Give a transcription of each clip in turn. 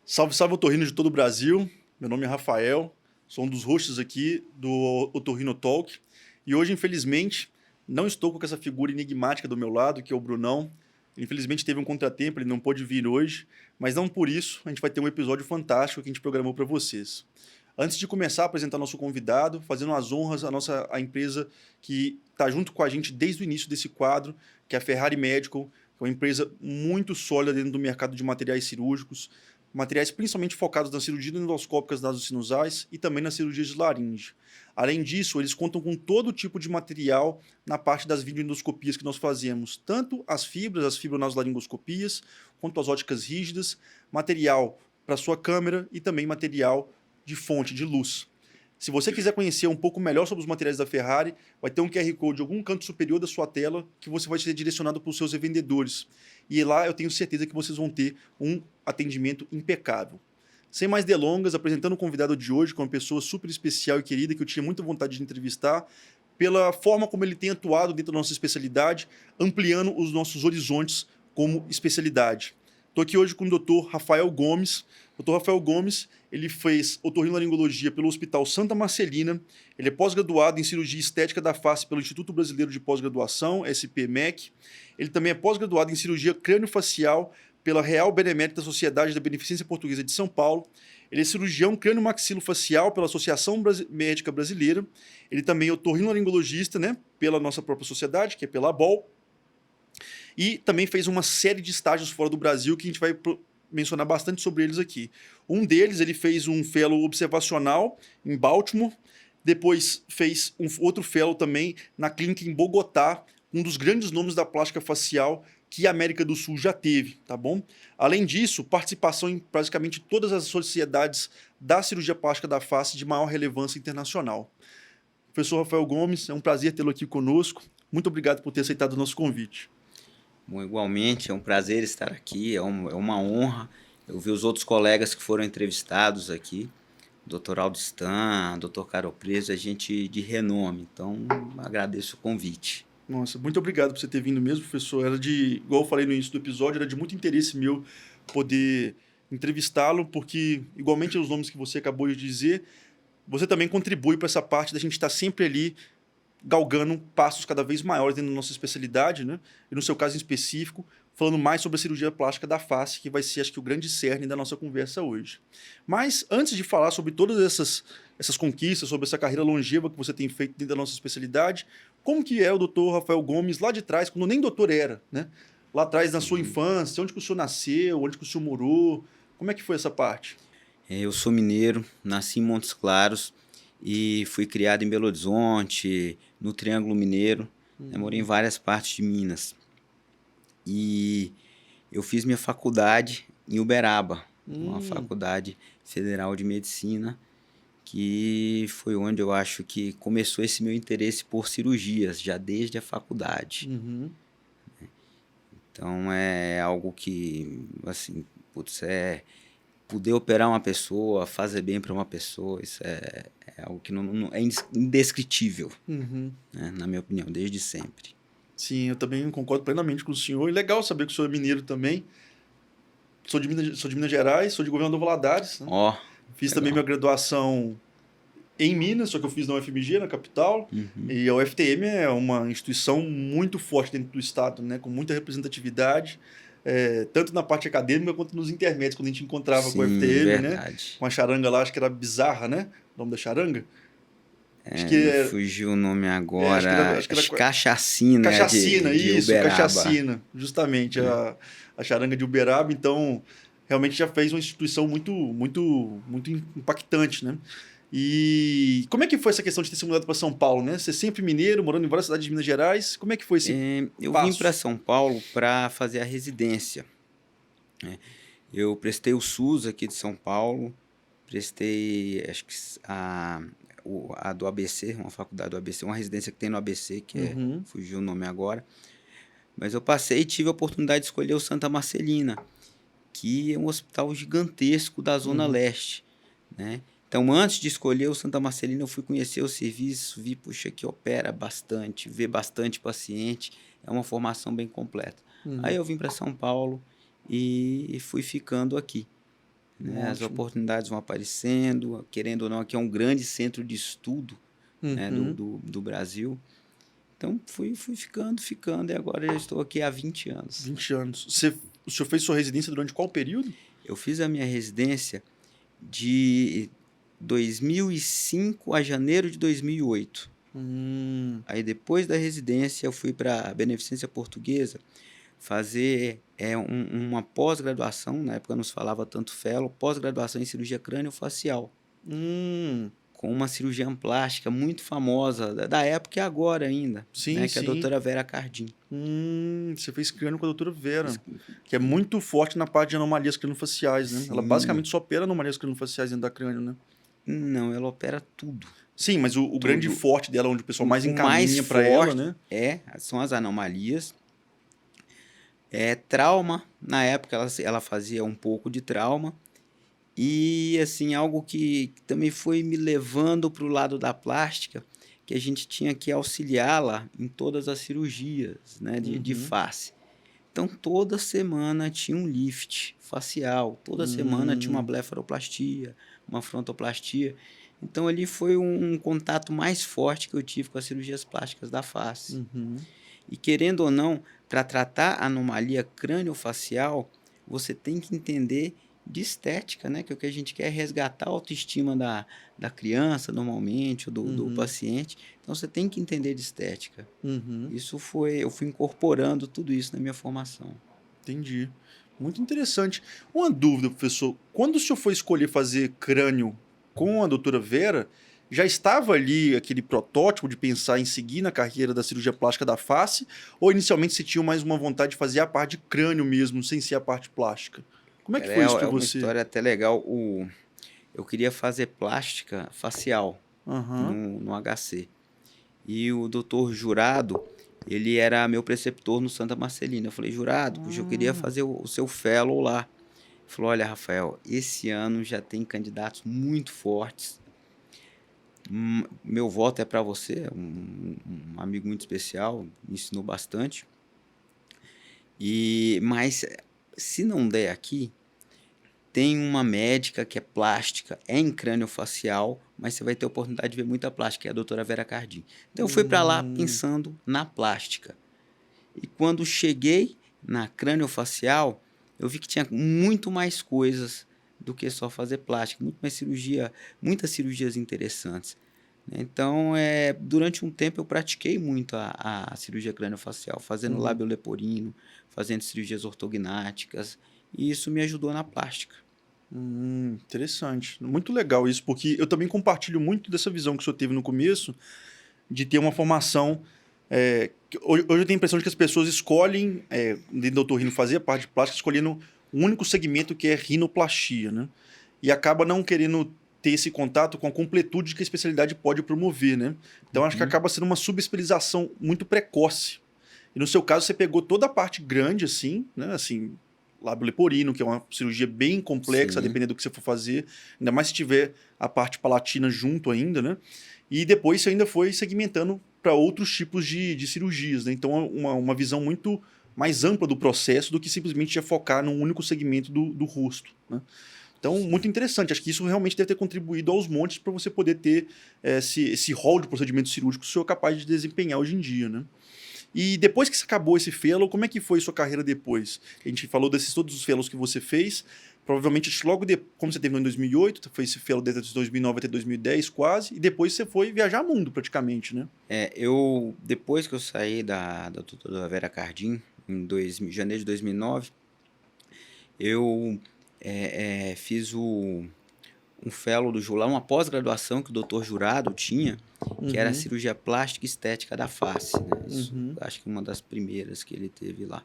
Salve, salve, otorrinos de todo o Brasil. Meu nome é Rafael, sou um dos hosts aqui do Otorrino Talk. E hoje, infelizmente, não estou com essa figura enigmática do meu lado, que é o Brunão. Infelizmente teve um contratempo, ele não pôde vir hoje, mas não por isso a gente vai ter um episódio fantástico que a gente programou para vocês. Antes de começar a apresentar nosso convidado, fazendo as honras à empresa que está junto com a gente desde o início desse quadro, que é a Ferrari Medical, que é uma empresa muito sólida dentro do mercado de materiais cirúrgicos, materiais principalmente focados nas cirurgias endoscópicas nasosinusais e também nas cirurgias de laringe. Além disso, eles contam com todo tipo de material na parte das videoendoscopias que nós fazemos, tanto as fibronaslaringoscopias, quanto as óticas rígidas, material para sua câmera e também material de fonte de luz. Se você quiser conhecer um pouco melhor sobre os materiais da Ferrari, vai ter um QR Code em algum canto superior da sua tela que você vai ser direcionado para os seus revendedores. E lá eu tenho certeza que vocês vão ter um atendimento impecável. Sem mais delongas, apresentando o convidado de hoje, que é uma pessoa super especial e querida, que eu tinha muita vontade de entrevistar, pela forma como ele tem atuado dentro da nossa especialidade, ampliando os nossos horizontes como especialidade. Estou aqui hoje com o Dr. Rafael Gomes. O Dr. Rafael Gomes, ele fez otorrinolaringologia pelo Hospital Santa Marcelina. Ele é pós-graduado em cirurgia estética da face pelo Instituto Brasileiro de Pós-Graduação, SPMEC. Ele também é pós-graduado em cirurgia crânio-facial pela Real Benemérita Sociedade da Beneficência Portuguesa de São Paulo. Ele é cirurgião crânio-maxilofacial pela Associação Médica Brasileira. Ele também é otorrinolaringologista, né, pela nossa própria sociedade, que é pela ABOL. E também fez uma série de estágios fora do Brasil que a gente vai mencionar bastante sobre eles aqui. Um deles, ele fez um fellow observacional em Baltimore, depois fez um outro fellow também na clínica em Bogotá, um dos grandes nomes da plástica facial que a América do Sul já teve, tá bom? Além disso, participação em praticamente todas as sociedades da cirurgia plástica da face de maior relevância internacional. Professor Rafael Gomes, é um prazer tê-lo aqui conosco. Muito obrigado por ter aceitado o nosso convite. Bom, igualmente, é um prazer estar aqui, é uma honra. Eu vi os outros colegas que foram entrevistados aqui, Dr. Aldo Stan, Dr. Carol Preso, é gente de renome, então agradeço o convite. Nossa, muito obrigado por você ter vindo mesmo, professor. Igual eu falei no início do episódio, era de muito interesse meu poder entrevistá-lo, porque, igualmente aos nomes que você acabou de dizer, você também contribui para essa parte da gente estar sempre ali galgando passos cada vez maiores dentro da nossa especialidade, né? E no seu caso em específico, falando mais sobre a cirurgia plástica da face, que vai ser, acho que, o grande cerne da nossa conversa hoje. Mas, antes de falar sobre todas essas conquistas, sobre essa carreira longeva que você tem feito dentro da nossa especialidade, como que é o Dr. Rafael Gomes lá de trás, quando nem doutor era, né? Lá atrás, na sua infância, onde que o senhor nasceu, onde que o senhor morou, como é que foi essa parte? Eu sou mineiro, nasci em Montes Claros e fui criado em Belo Horizonte, no Triângulo Mineiro. Eu morei em várias partes de Minas. E eu fiz minha faculdade em Uberaba, uma faculdade federal de medicina, que foi onde eu acho que começou esse meu interesse por cirurgias, já desde a faculdade. Então é algo que, assim, poder operar uma pessoa, fazer bem para uma pessoa, isso é algo que não é indescritível, né, na minha opinião, desde sempre. Sim, eu também concordo plenamente com o senhor. E legal saber que o senhor é mineiro também. Sou de Minas Gerais, sou de Governador Valadares. Né? Fiz legal. também minha graduação em Minas, só que eu fiz na UFMG, na capital. E a UFTM é uma instituição muito forte dentro do estado, né? Com muita representatividade, tanto na parte acadêmica quanto nos intermédios, quando a gente encontrava com a UFTM, verdade. né? Com a charanga lá, acho que era Bizarra, né? O nome da charanga. Acho que fugiu o nome agora. Acho que era Cachacina. Cachacina, de isso, Uberaba. Cachacina, justamente, a charanga de Uberaba. Então, realmente já fez uma instituição muito impactante, né? E como é que foi essa questão de ter se mudado para São Paulo, né? Você é sempre mineiro, morando em várias cidades de Minas Gerais. Como é que foi esse Eu passo? vim para São Paulo para fazer a residência. Eu prestei o SUS aqui de São Paulo, prestei, acho que a do ABC, uma faculdade do ABC, uma residência que tem no ABC, que fugiu o nome agora. Mas eu passei e tive a oportunidade de escolher o Santa Marcelina, que é um hospital gigantesco da Zona Leste, né? Então, antes de escolher o Santa Marcelina, eu fui conhecer o serviço, vi, puxa, que opera bastante, vê bastante paciente, é uma formação bem completa. Aí eu vim para São Paulo e fui ficando aqui, né? As Ótimo. oportunidades vão aparecendo, querendo ou não, aqui é um grande centro de estudo, né, do Brasil. Então, fui ficando, e agora eu estou aqui há 20 anos. 20 anos. O senhor fez sua residência durante qual período? Eu fiz a minha residência de 2005 a janeiro de 2008. Aí, depois da residência, eu fui para a Beneficência Portuguesa fazer uma pós-graduação, na época não se falava tanto fellow, pós-graduação em cirurgia crânio-facial, com uma cirurgiã plástica muito famosa, da época e agora ainda, Sim, né, que é a sim. doutora Vera Cardim. Você fez crânio com a doutora Vera, que é muito forte na parte de anomalias craniofaciais, né? Ela Sim. basicamente só opera anomalias craniofaciais dentro da crânio, né? Não, ela opera tudo. Sim, mas o grande forte dela, onde o pessoal mais O encaminha para ela, né? são as anomalias. Trauma, na época ela fazia um pouco de trauma. E assim, algo que também foi me levando para o lado da plástica, que a gente tinha que auxiliá-la em todas as cirurgias, né, de face. Então, toda semana tinha um lift facial, toda semana tinha uma blefaroplastia, uma frontoplastia. Então, ali foi um contato mais forte que eu tive com as cirurgias plásticas da face. E, querendo ou não, para tratar a anomalia crâniofacial, você tem que entender de estética, né? Que é o que a gente quer é resgatar a autoestima da criança, normalmente, ou do paciente. Então, você tem que entender de estética. Eu fui incorporando tudo isso na minha formação. Entendi. Muito interessante. Uma dúvida, professor. Quando o senhor foi escolher fazer crânio com a doutora Vera, já estava ali aquele protótipo de pensar em seguir na carreira da cirurgia plástica da face? Ou inicialmente você tinha mais uma vontade de fazer a parte de crânio mesmo, sem ser a parte plástica? Como é que foi isso para É uma você? história até legal. Eu queria fazer plástica facial no HC. E o doutor Jurado, ele era meu preceptor no Santa Marcelina. Eu falei, Jurado, puxa, eu queria fazer o seu fellow lá. Ele falou, olha, Rafael, esse ano já tem candidatos muito fortes. Meu voto é para você, um amigo muito especial, me ensinou bastante. Mas se não der aqui, tem uma médica que é plástica, é em crâniofacial, mas você vai ter a oportunidade de ver muita plástica, que é a doutora Vera Cardim. Então eu fui para lá pensando na plástica. E quando cheguei na crâniofacial, eu vi que tinha muito mais coisas do que só fazer plástica, muito mais cirurgia, muitas cirurgias interessantes. Então, durante um tempo eu pratiquei muito a cirurgia crâniofacial, fazendo lábio leporino, fazendo cirurgias ortognáticas, e isso me ajudou na plástica. Interessante. Muito legal isso, porque eu também compartilho muito dessa visão que o senhor teve no começo, de ter uma formação. Hoje eu tenho a impressão de que as pessoas escolhem, dentro do otorrino, fazer a parte de plástica, escolhendo um único segmento que é rinoplastia, né? E acaba não querendo ter esse contato com a completude que a especialidade pode promover, né? Então acho que acaba sendo uma subespecialização muito precoce. E no seu caso você pegou toda a parte grande, assim, né? Assim, lábio leporino, que é uma cirurgia bem complexa, Sim. dependendo do que você for fazer, ainda mais se tiver a parte palatina junto ainda, né? E depois você ainda foi segmentando para outros tipos de cirurgias, né? Então é uma visão muito mais ampla do processo do que simplesmente focar num único segmento do rosto, né? Então, muito interessante. Acho que isso realmente deve ter contribuído aos montes para você poder ter esse rol de procedimentos cirúrgicos que o senhor é capaz de desempenhar hoje em dia, né? E depois que você acabou esse fellow, como é que foi sua carreira depois? A gente falou desses todos os fellows que você fez. Provavelmente, logo depois, como você terminou em 2008, foi esse fellow desde 2009 até 2010 quase, e depois você foi viajar mundo praticamente, né? Depois que eu saí da doutora Vera Cardim, em janeiro de 2009, eu fiz um fellow do Jurado, uma pós-graduação que o doutor Jurado tinha, que era a cirurgia plástica e estética da face, né? Isso, acho que uma das primeiras que ele teve lá.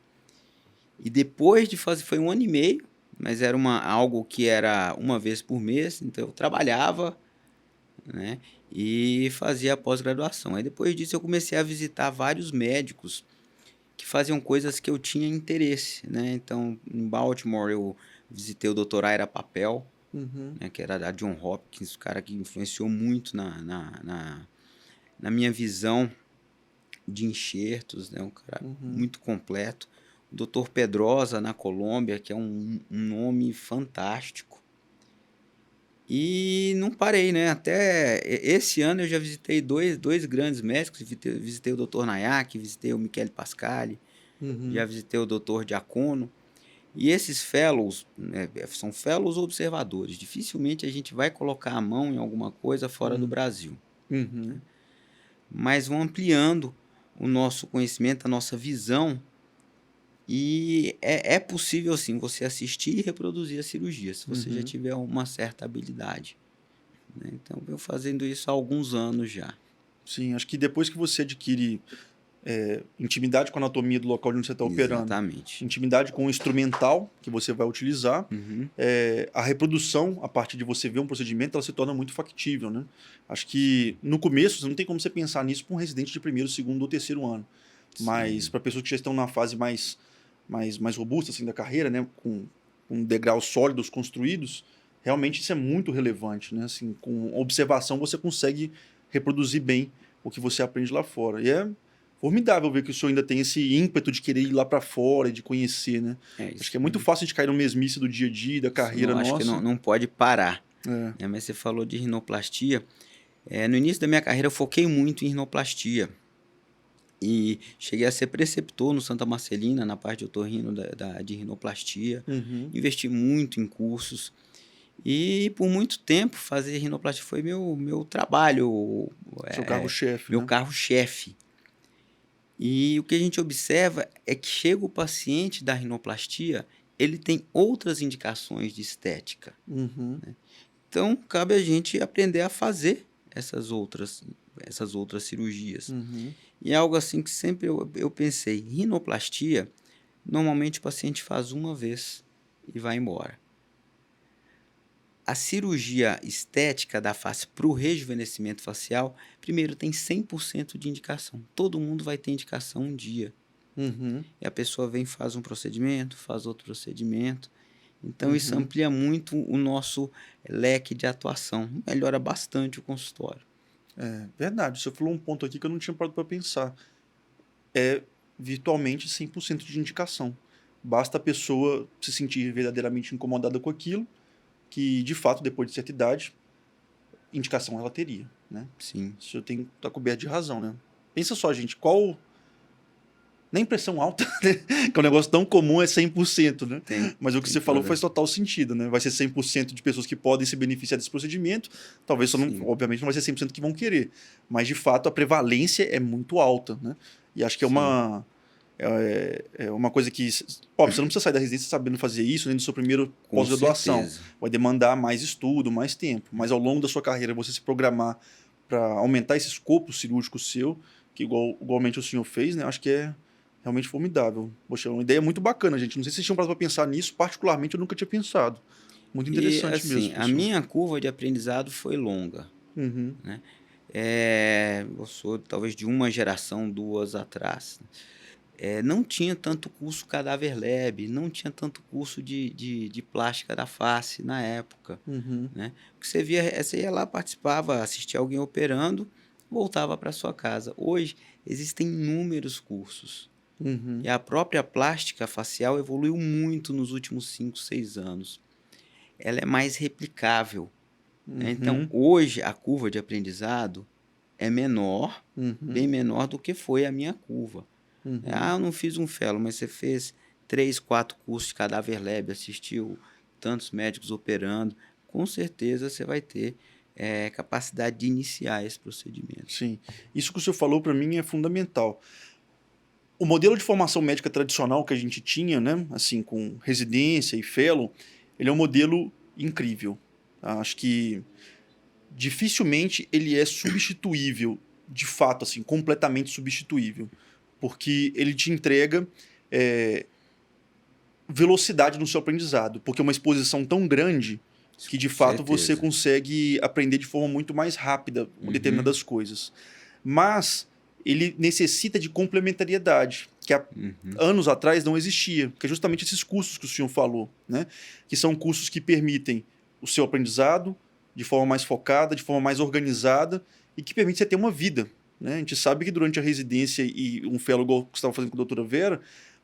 E depois de fazer, foi 1 ano e meio, mas era algo que era uma vez por mês, então eu trabalhava, né, e fazia a pós-graduação. Aí depois disso eu comecei a visitar vários médicos que faziam coisas que eu tinha interesse, né? Então, em Baltimore eu visitei o Dr. Ira Papel, né, que era da John Hopkins, o cara que influenciou muito na minha visão de enxertos, né, um cara muito completo. O Dr. Pedrosa, na Colômbia, que é um nome fantástico. E não parei, né? Até esse ano eu já visitei dois grandes médicos. Visitei o Dr. Nayak, visitei o Michele Pascali, já visitei o Dr. Diacono. E esses fellows, né, são fellows observadores. Dificilmente a gente vai colocar a mão em alguma coisa fora do Brasil. Mas vão ampliando o nosso conhecimento, a nossa visão. E é possível, sim, você assistir e reproduzir a cirurgia, se você já tiver uma certa habilidade, né? Então, eu venho fazendo isso há alguns anos já. Sim, acho que depois que você adquire intimidade com a anatomia do local onde você está operando, Exatamente. intimidade com o instrumental que você vai utilizar, a reprodução, a partir de você ver um procedimento, ela se torna muito factível, né? Acho que no começo, não tem como você pensar nisso para um residente de primeiro, segundo ou terceiro ano. Mas para pessoas que já estão na fase mais robusta assim, da carreira, né? Com degraus sólidos construídos, realmente isso é muito relevante, né? Assim, com observação você consegue reproduzir bem o que você aprende lá fora. E é formidável ver que o senhor ainda tem esse ímpeto de querer ir lá para fora e de conhecer, né? Acho que é muito fácil de cair no mesmice do dia a dia, da carreira nossa. Acho que não pode parar. Mas você falou de rinoplastia. No início da minha carreira eu foquei muito em rinoplastia. E cheguei a ser preceptor no Santa Marcelina, na parte de otorrino de rinoplastia. Investi muito em cursos. E por muito tempo fazer rinoplastia foi meu trabalho. Seu carro-chefe. Meu carro-chefe. E o que a gente observa é que chega o paciente da rinoplastia, ele tem outras indicações de estética. Né? Então, cabe a gente aprender a fazer essas outras cirurgias. E é algo assim que sempre eu pensei, rinoplastia, normalmente o paciente faz uma vez e vai embora. A cirurgia estética da face para o rejuvenescimento facial, primeiro tem 100% de indicação. Todo mundo vai ter indicação um dia. E a pessoa vem, faz um procedimento, faz outro procedimento. Então isso amplia muito o nosso leque de atuação, melhora bastante o consultório. É verdade, você falou um ponto aqui que eu não tinha parado para pensar. É virtualmente 100% de indicação. Basta a pessoa se sentir verdadeiramente incomodada com aquilo, que de fato, depois de certa idade, indicação ela teria, né? Sim. Isso tá coberto de razão, né? Pensa só, gente, qual... Nem pressão alta, né? Que é um negócio tão comum, é 100%, né? Mas o que você falou faz total sentido, né? Vai ser 100% de pessoas que podem se beneficiar desse procedimento, talvez obviamente não vai ser 100% que vão querer, mas de fato a prevalência é muito alta, né? E acho que é uma coisa que... Óbvio, você não precisa sair da residência sabendo fazer isso, nem do seu primeiro pós-graduação. Vai demandar mais estudo, mais tempo, mas ao longo da sua carreira você se programar para aumentar esse escopo cirúrgico seu, que igualmente o senhor fez, né? Acho que é realmente formidável. Poxa, é uma ideia muito bacana, gente. Não sei se vocês tinham parado para pensar nisso, particularmente eu nunca tinha pensado. Muito interessante assim, mesmo. A minha curva de aprendizado foi longa. Né? Eu sou talvez de uma geração, duas atrás. Não tinha tanto curso Cadáver Lab, não tinha tanto curso de plástica da face na época. Né? O que você via, você ia lá, participava, assistia alguém operando, voltava para sua casa. Hoje existem inúmeros cursos. E a própria plástica facial evoluiu muito nos últimos 5, 6 anos. Ela é mais replicável. Né? Então, hoje, a curva de aprendizado é menor, bem menor do que foi a minha curva. Eu não fiz um fellow, mas você fez 3, 4 cursos de Cadáver Lab, assistiu tantos médicos operando, com certeza você vai ter capacidade de iniciar esse procedimento. Sim. Isso que o senhor falou para mim é fundamental. O modelo de formação médica tradicional que a gente tinha, né, assim, com residência e fellow, ele é um modelo incrível. Acho que dificilmente ele é substituível, de fato, assim, completamente substituível, porque ele te entrega velocidade no seu aprendizado, porque é uma exposição tão grande que, de fato, você consegue aprender de forma muito mais rápida determinadas coisas. Mas ele necessita de complementariedade, que há anos atrás não existia, que é justamente esses cursos que o senhor falou, né? Que são cursos que permitem o seu aprendizado de forma mais focada, de forma mais organizada e que permite você ter uma vida, né? A gente sabe que durante a residência e um fellow igual que você estava fazendo com a doutora Vera,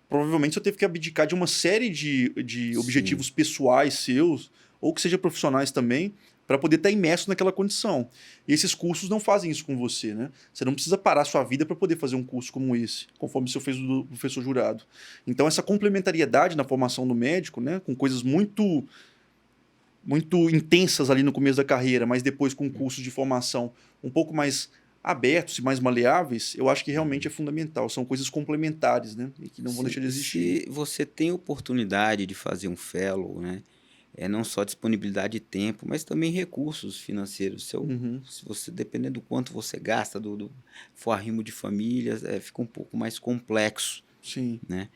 provavelmente você teve que abdicar de uma série de Sim. objetivos pessoais seus, ou que seja profissionais também, para poder estar imerso naquela condição. E esses cursos não fazem isso com você, né? Você não precisa parar sua vida para poder fazer um curso como esse, conforme o senhor fez do professor Jurado. Então, essa complementariedade na formação do médico, né, com coisas muito intensas ali no começo da carreira, mas depois com cursos de formação um pouco mais abertos e mais maleáveis, eu acho que realmente é fundamental. São coisas complementares, né? E que não vão Sim, deixar de existir. se você tem oportunidade de fazer um fellow, né, é não só disponibilidade de tempo, mas também recursos financeiros. Uhum. Se você dependendo do quanto você gasta, do for arrimo de famílias, fica um pouco mais complexo, Sim. né?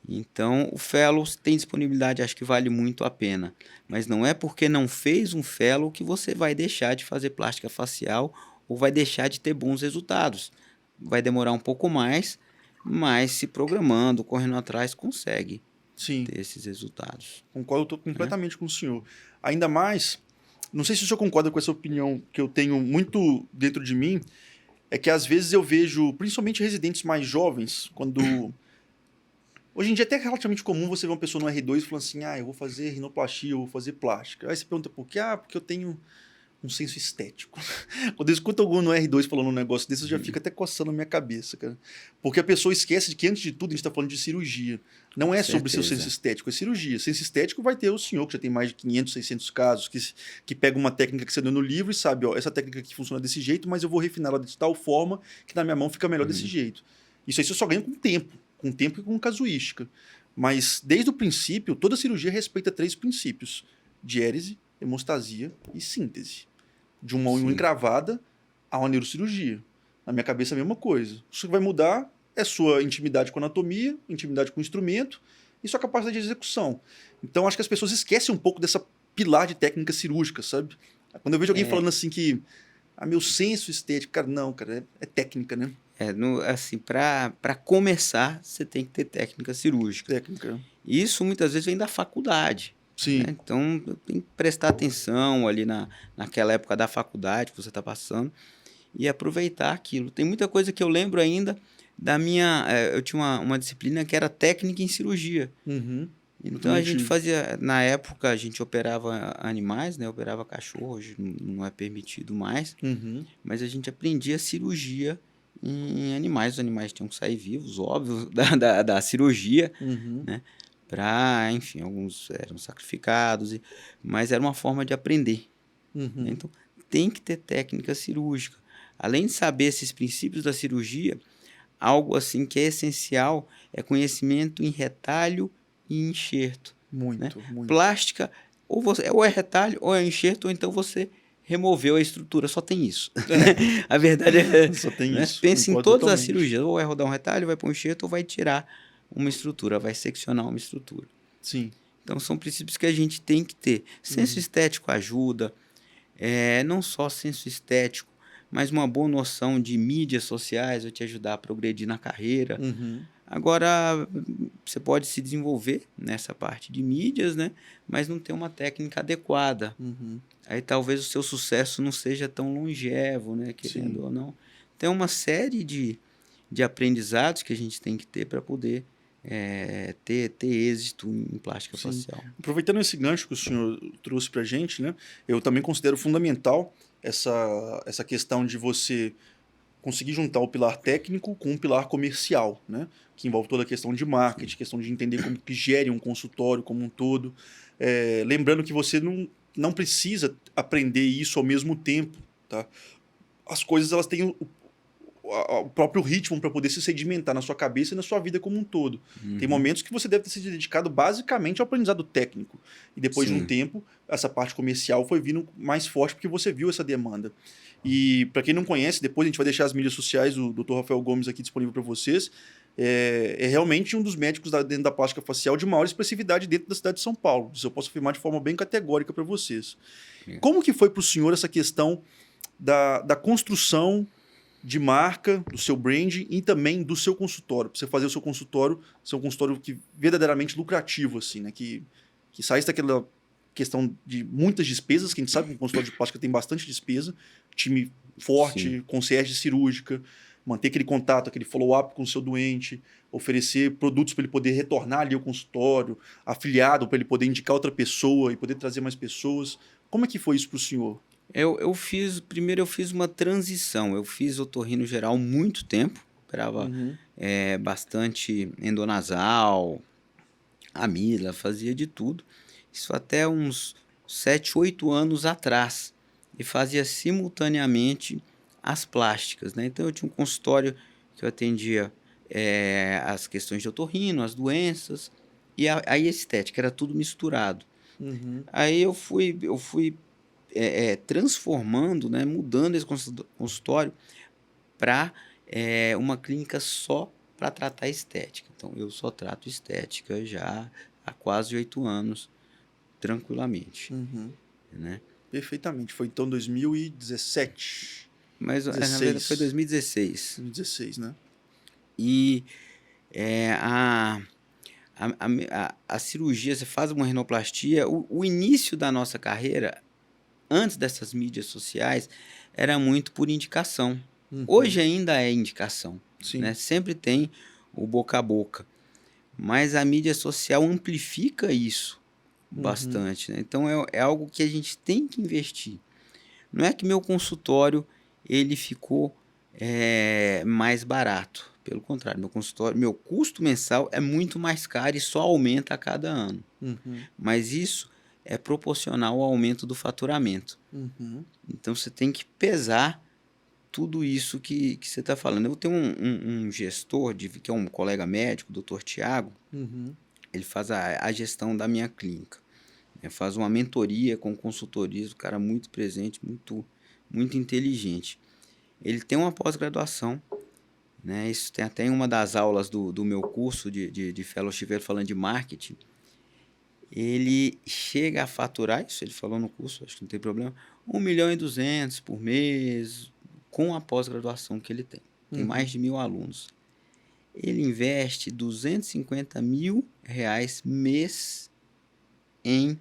Então, o fellow tem disponibilidade, acho que vale muito a pena. Mas não é porque não fez um fellow que você vai deixar de fazer plástica facial ou vai deixar de ter bons resultados. Vai demorar um pouco mais, mas se programando, correndo atrás, consegue Sim. ter esses resultados, Concordo né? completamente com o senhor. Ainda mais, não sei se o senhor concorda com essa opinião que eu tenho muito dentro de mim, é que às vezes eu vejo, principalmente residentes mais jovens, quando... Hoje em dia é até relativamente comum você ver uma pessoa no R2 falando assim, eu vou fazer rinoplastia, eu vou fazer plástica. Aí você pergunta por quê? Porque eu tenho um senso estético. Quando eu escuto algum no R2 falando um negócio desse, eu já fico até coçando a minha cabeça, cara. Porque a pessoa esquece de que, antes de tudo, a gente está falando de cirurgia. Não é sobre seu senso Certeza. estético, é cirurgia. Senso estético vai ter o senhor, que já tem mais de 500, 600 casos, que pega uma técnica que você deu no livro e sabe, ó, essa técnica aqui funciona desse jeito, mas eu vou refinar ela de tal forma que na minha mão fica melhor desse Uhum. jeito. Isso aí você só ganha com tempo e com casuística. Mas, desde o princípio, toda cirurgia respeita 3 princípios: diérese, hemostasia e síntese. De uma unha Sim, encravada a uma neurocirurgia. Na minha cabeça é a mesma coisa. O que vai mudar é sua intimidade com a anatomia, intimidade com o instrumento e sua capacidade de execução. Então, acho que as pessoas esquecem um pouco dessa pilar de técnica cirúrgica, sabe? Quando eu vejo alguém é, falando assim que meu senso estético, cara, não, cara, é técnica, né? assim, para começar, você tem que ter técnica cirúrgica. Técnica. Isso muitas vezes vem da faculdade, né? Sim. Então, tem que prestar atenção ali naquela época da faculdade que você está passando e aproveitar aquilo. Tem muita coisa que eu lembro ainda da minha. Eu tinha uma disciplina que era técnica em cirurgia. Uhum. Eu Então a também gente tive. fazia, na época a gente operava animais, né? Operava cachorro, hoje não é permitido mais, Uhum. mas a gente aprendia cirurgia em animais. Os animais tinham que sair vivos, óbvio, da cirurgia, Uhum. né? Enfim, alguns eram sacrificados, mas era uma forma de aprender, né? Uhum. Então, tem que ter técnica cirúrgica. Além de saber esses princípios da cirurgia, algo assim que é essencial é conhecimento em retalho e enxerto, né? Muito, muito. Plástica, ou é retalho, ou é enxerto, ou então você removeu a estrutura, só tem isso. A verdade é, Só tem né? isso. Pense em Concordo todas as totalmente. cirurgias, ou vai rodar um retalho, vai pôr um enxerto, ou vai tirar uma estrutura, vai seccionar uma estrutura. Sim. Então são princípios que a gente tem que ter. Senso Uhum. estético ajuda, não só senso estético, mas uma boa noção de mídias sociais vai te ajudar a progredir na carreira. Uhum. Agora, você pode se desenvolver nessa parte de mídias, né? Mas não ter uma técnica adequada. Uhum. Aí talvez o seu sucesso não seja tão longevo, né? Querendo Sim. ou não. Tem uma série de aprendizados que a gente tem que ter para poder ter êxito em plástica Sim. facial. Aproveitando esse gancho que o senhor trouxe para a gente, né, eu também considero fundamental essa questão de você conseguir juntar o pilar técnico com o pilar comercial, né, que envolve toda a questão de marketing, questão de entender como que gere um consultório como um todo. Lembrando que você não precisa aprender isso ao mesmo tempo, tá? As coisas elas têm o próprio ritmo para poder se sedimentar na sua cabeça e na sua vida como um todo. Tem Uhum. momentos que você deve ter se dedicado basicamente ao aprendizado técnico. E depois de um Sim. tempo, essa parte comercial foi vindo mais forte porque você viu essa demanda. E para quem não conhece, depois a gente vai deixar as mídias sociais do Dr. Rafael Gomes aqui disponível para vocês. É realmente um dos médicos dentro da plástica facial de maior expressividade dentro da cidade de São Paulo. Isso eu posso afirmar de forma bem categórica para vocês. É. Como que foi para o senhor essa questão da construção de marca, do seu brand e também do seu consultório, para você fazer o seu consultório ser um consultório que verdadeiramente lucrativo, assim, né? Que saísse daquela questão de muitas despesas, que a gente sabe que o consultório de plástica tem bastante despesa, time forte, Sim. concierge cirúrgica, manter aquele contato, aquele follow-up com o seu doente, oferecer produtos para ele poder retornar ali ao consultório, afiliado para ele poder indicar outra pessoa e poder trazer mais pessoas. Como é que foi isso para o senhor? Primeiro eu fiz uma transição. Eu fiz otorrino geral muito tempo, operava Uhum. bastante endonasal, amígdala, fazia de tudo. Isso até uns 7, 8 anos atrás. E fazia simultaneamente as plásticas, né? Então eu tinha um consultório que eu atendia as questões de otorrino, as doenças e a estética, era tudo misturado. Uhum. Aí eu fui transformando, né, mudando esse consultório para uma clínica só para tratar estética. Então, eu só trato estética já há quase 8 anos, tranquilamente, Uhum. né? Perfeitamente. Foi então 2017, Mas, na verdade, foi 16, 2016. 2016, né? E eh, a, a cirurgia, você faz uma rinoplastia, o início da nossa carreira, antes dessas mídias sociais, era muito por indicação. Uhum. Hoje ainda é indicação, Sim. né? Sempre tem o boca a boca, mas a mídia social amplifica isso Uhum. bastante, né? Então é algo que a gente tem que investir. Não é que meu consultório ele ficou mais barato. Pelo contrário, meu custo mensal é muito mais caro e só aumenta a cada ano. Uhum. Mas isso é proporcional ao aumento do faturamento. Uhum. Então você tem que pesar tudo isso que você está falando. Eu tenho um gestor, que é um colega médico, o Dr. Tiago, Uhum. ele faz a gestão da minha clínica. Né? Faz uma mentoria com consultorias, um cara muito presente, muito, muito inteligente. Ele tem uma pós-graduação, né? Isso tem até em uma das aulas do meu curso de fellowship, falando de marketing. Ele chega a faturar, isso ele falou no curso, acho que não tem problema, 1.200.000 por mês, com a pós-graduação que ele tem. Tem mais Uhum. de 1.000 alunos. Ele investe R$ 250.000 mês em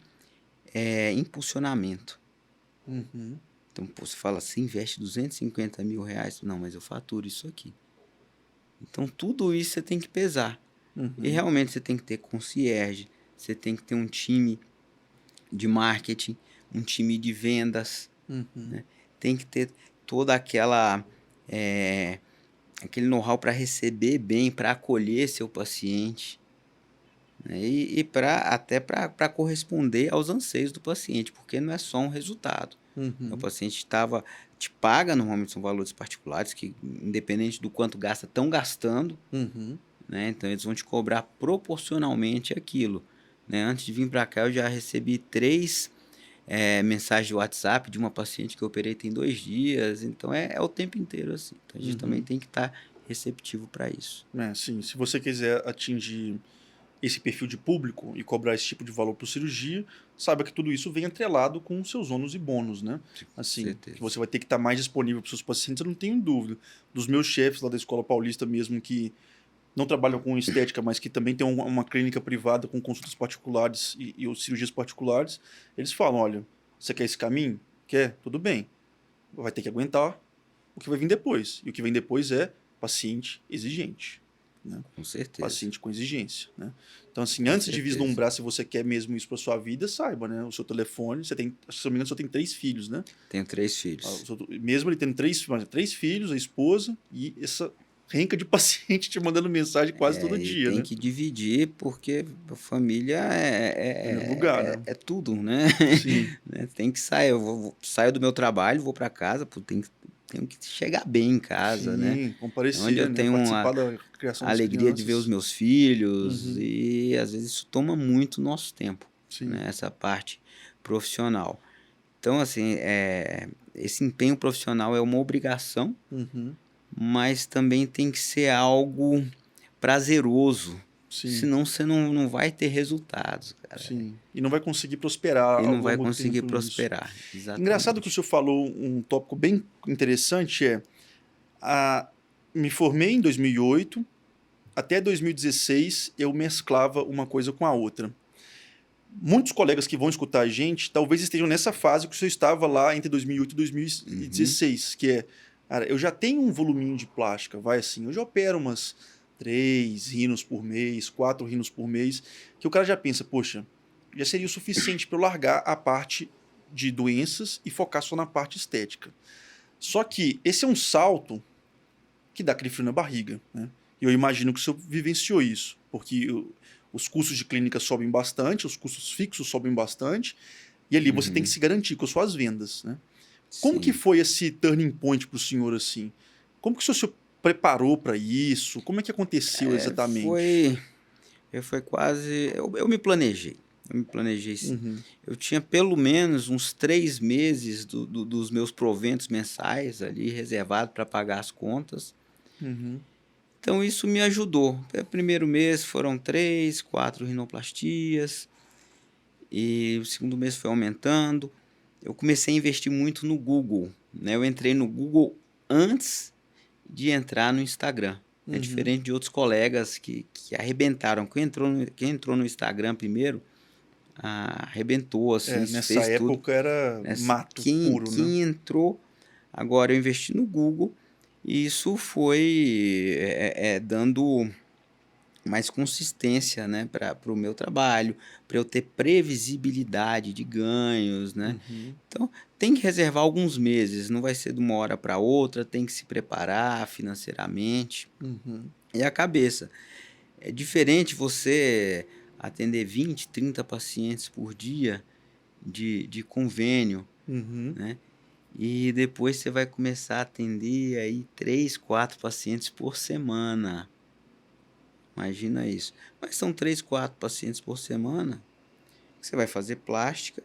impulsionamento. Uhum. Então, pô, você fala assim, investe R$ 250.000. Não, mas eu faturo isso aqui. Então, tudo isso você tem que pesar. E Uhum. realmente você tem que ter concierge, você tem que ter um time de marketing, um time de vendas, Uhum. né? Tem que ter toda aquele know-how para receber bem, para acolher seu paciente, né? E até para corresponder aos anseios do paciente, porque não é só um resultado. O Uhum. paciente te paga, normalmente são valores particulares, que independente do quanto gasta, estão gastando, Uhum. né? Então eles vão te cobrar proporcionalmente aquilo, né? Antes de vir para cá, eu já recebi 3 mensagens de WhatsApp de uma paciente que eu operei tem 2 dias, então é o tempo inteiro assim. Então a gente também Uhum. tem que estar receptivo para isso. Sim, se você quiser atingir esse perfil de público e cobrar esse tipo de valor por cirurgia, saiba que tudo isso vem atrelado com seus ônus e bônus, né? Com Assim, que certeza. você vai ter que estar mais disponível para os seus pacientes, eu não tenho dúvida. Dos meus chefes lá da Escola Paulista mesmo, que não trabalham com estética, mas que também tem uma clínica privada com consultas particulares e cirurgias particulares, eles falam, olha, você quer esse caminho? Quer? Tudo bem. Vai ter que aguentar o que vai vir depois. E o que vem depois é paciente exigente, né? Com certeza. Paciente com exigência, né? Então, assim, Com antes de certeza. vislumbrar se você quer mesmo isso para sua vida, saiba, né? O seu telefone, você tem, se não me engano, você tem 3 filhos, né? Tenho 3 filhos. Mesmo ele tendo 3 filhos, a esposa e essa renca de paciente te mandando mensagem quase todo E dia, tem né? que dividir, porque a família Primeiro lugar, né? é tudo, né? Sim, Né, tem que sair. Saio do meu trabalho, vou para casa, pô, tenho que chegar bem em casa, né? sim, É onde eu comparecer, né? tenho Participar da criação a das alegria de ver os crianças. meus filhos, Uhum, e às vezes isso toma muito nosso tempo, sim. né? Essa parte profissional. Então, assim, esse empenho profissional é uma obrigação, Uhum, mas também tem que ser algo prazeroso, sim, senão você não vai ter resultados, cara, sim. E não vai conseguir prosperar e ao não vai longo do conseguir tempo nisso. prosperar. Engraçado que o Exatamente. senhor falou um tópico bem interessante, a, me formei em 2008, até 2016 eu mesclava uma coisa com a outra. muitos colegas que vão escutar a gente talvez estejam nessa fase que o senhor estava lá entre 2008 e Uhum. 2016, que é, cara, eu já tenho um voluminho de plástica, vai assim, eu já opero umas 3 rinos por mês, 4 rinos por mês, que o cara já pensa, poxa, já seria o suficiente para eu largar a parte de doenças e focar só na parte estética. Só que esse é um salto que dá aquele frio na barriga, né? E eu imagino que o senhor vivenciou isso, porque os custos de clínica sobem bastante, os custos fixos sobem bastante, e ali você tem que Uhum. se garantir com as suas vendas, né? Como que Sim. foi esse turning point para o senhor assim? Como que o senhor se preparou para isso? Como é que aconteceu É, exatamente? foi quase. Eu me planejei. Eu me planejei sim. Uhum, Eu tinha pelo menos uns 3 meses dos meus proventos mensais ali reservado para pagar as contas. uhum, Então isso me ajudou. O primeiro mês foram 3, 4 rinoplastias, e o segundo mês foi aumentando. Eu comecei a investir muito no Google, né? Eu entrei no Google antes de entrar no Instagram. É uhum. diferente de outros colegas que arrebentaram. Quem entrou no Instagram primeiro, arrebentou, assim, É, nessa fez tudo. época era Nessa mato quem puro, né? quem entrou agora eu investi no Google, e isso foi, dando mais consistência, né, para o meu trabalho, para eu ter previsibilidade de ganhos, né. Uhum, Então, tem que reservar alguns meses, não vai ser de uma hora para outra, tem que se preparar financeiramente. uhum, E a cabeça. É diferente você atender 20, 30 pacientes por dia de convênio, uhum. né, e depois você vai começar a atender aí 3, 4 pacientes por semana. Imagina isso. Mas são 3, 4 pacientes por semana que você vai fazer plástica,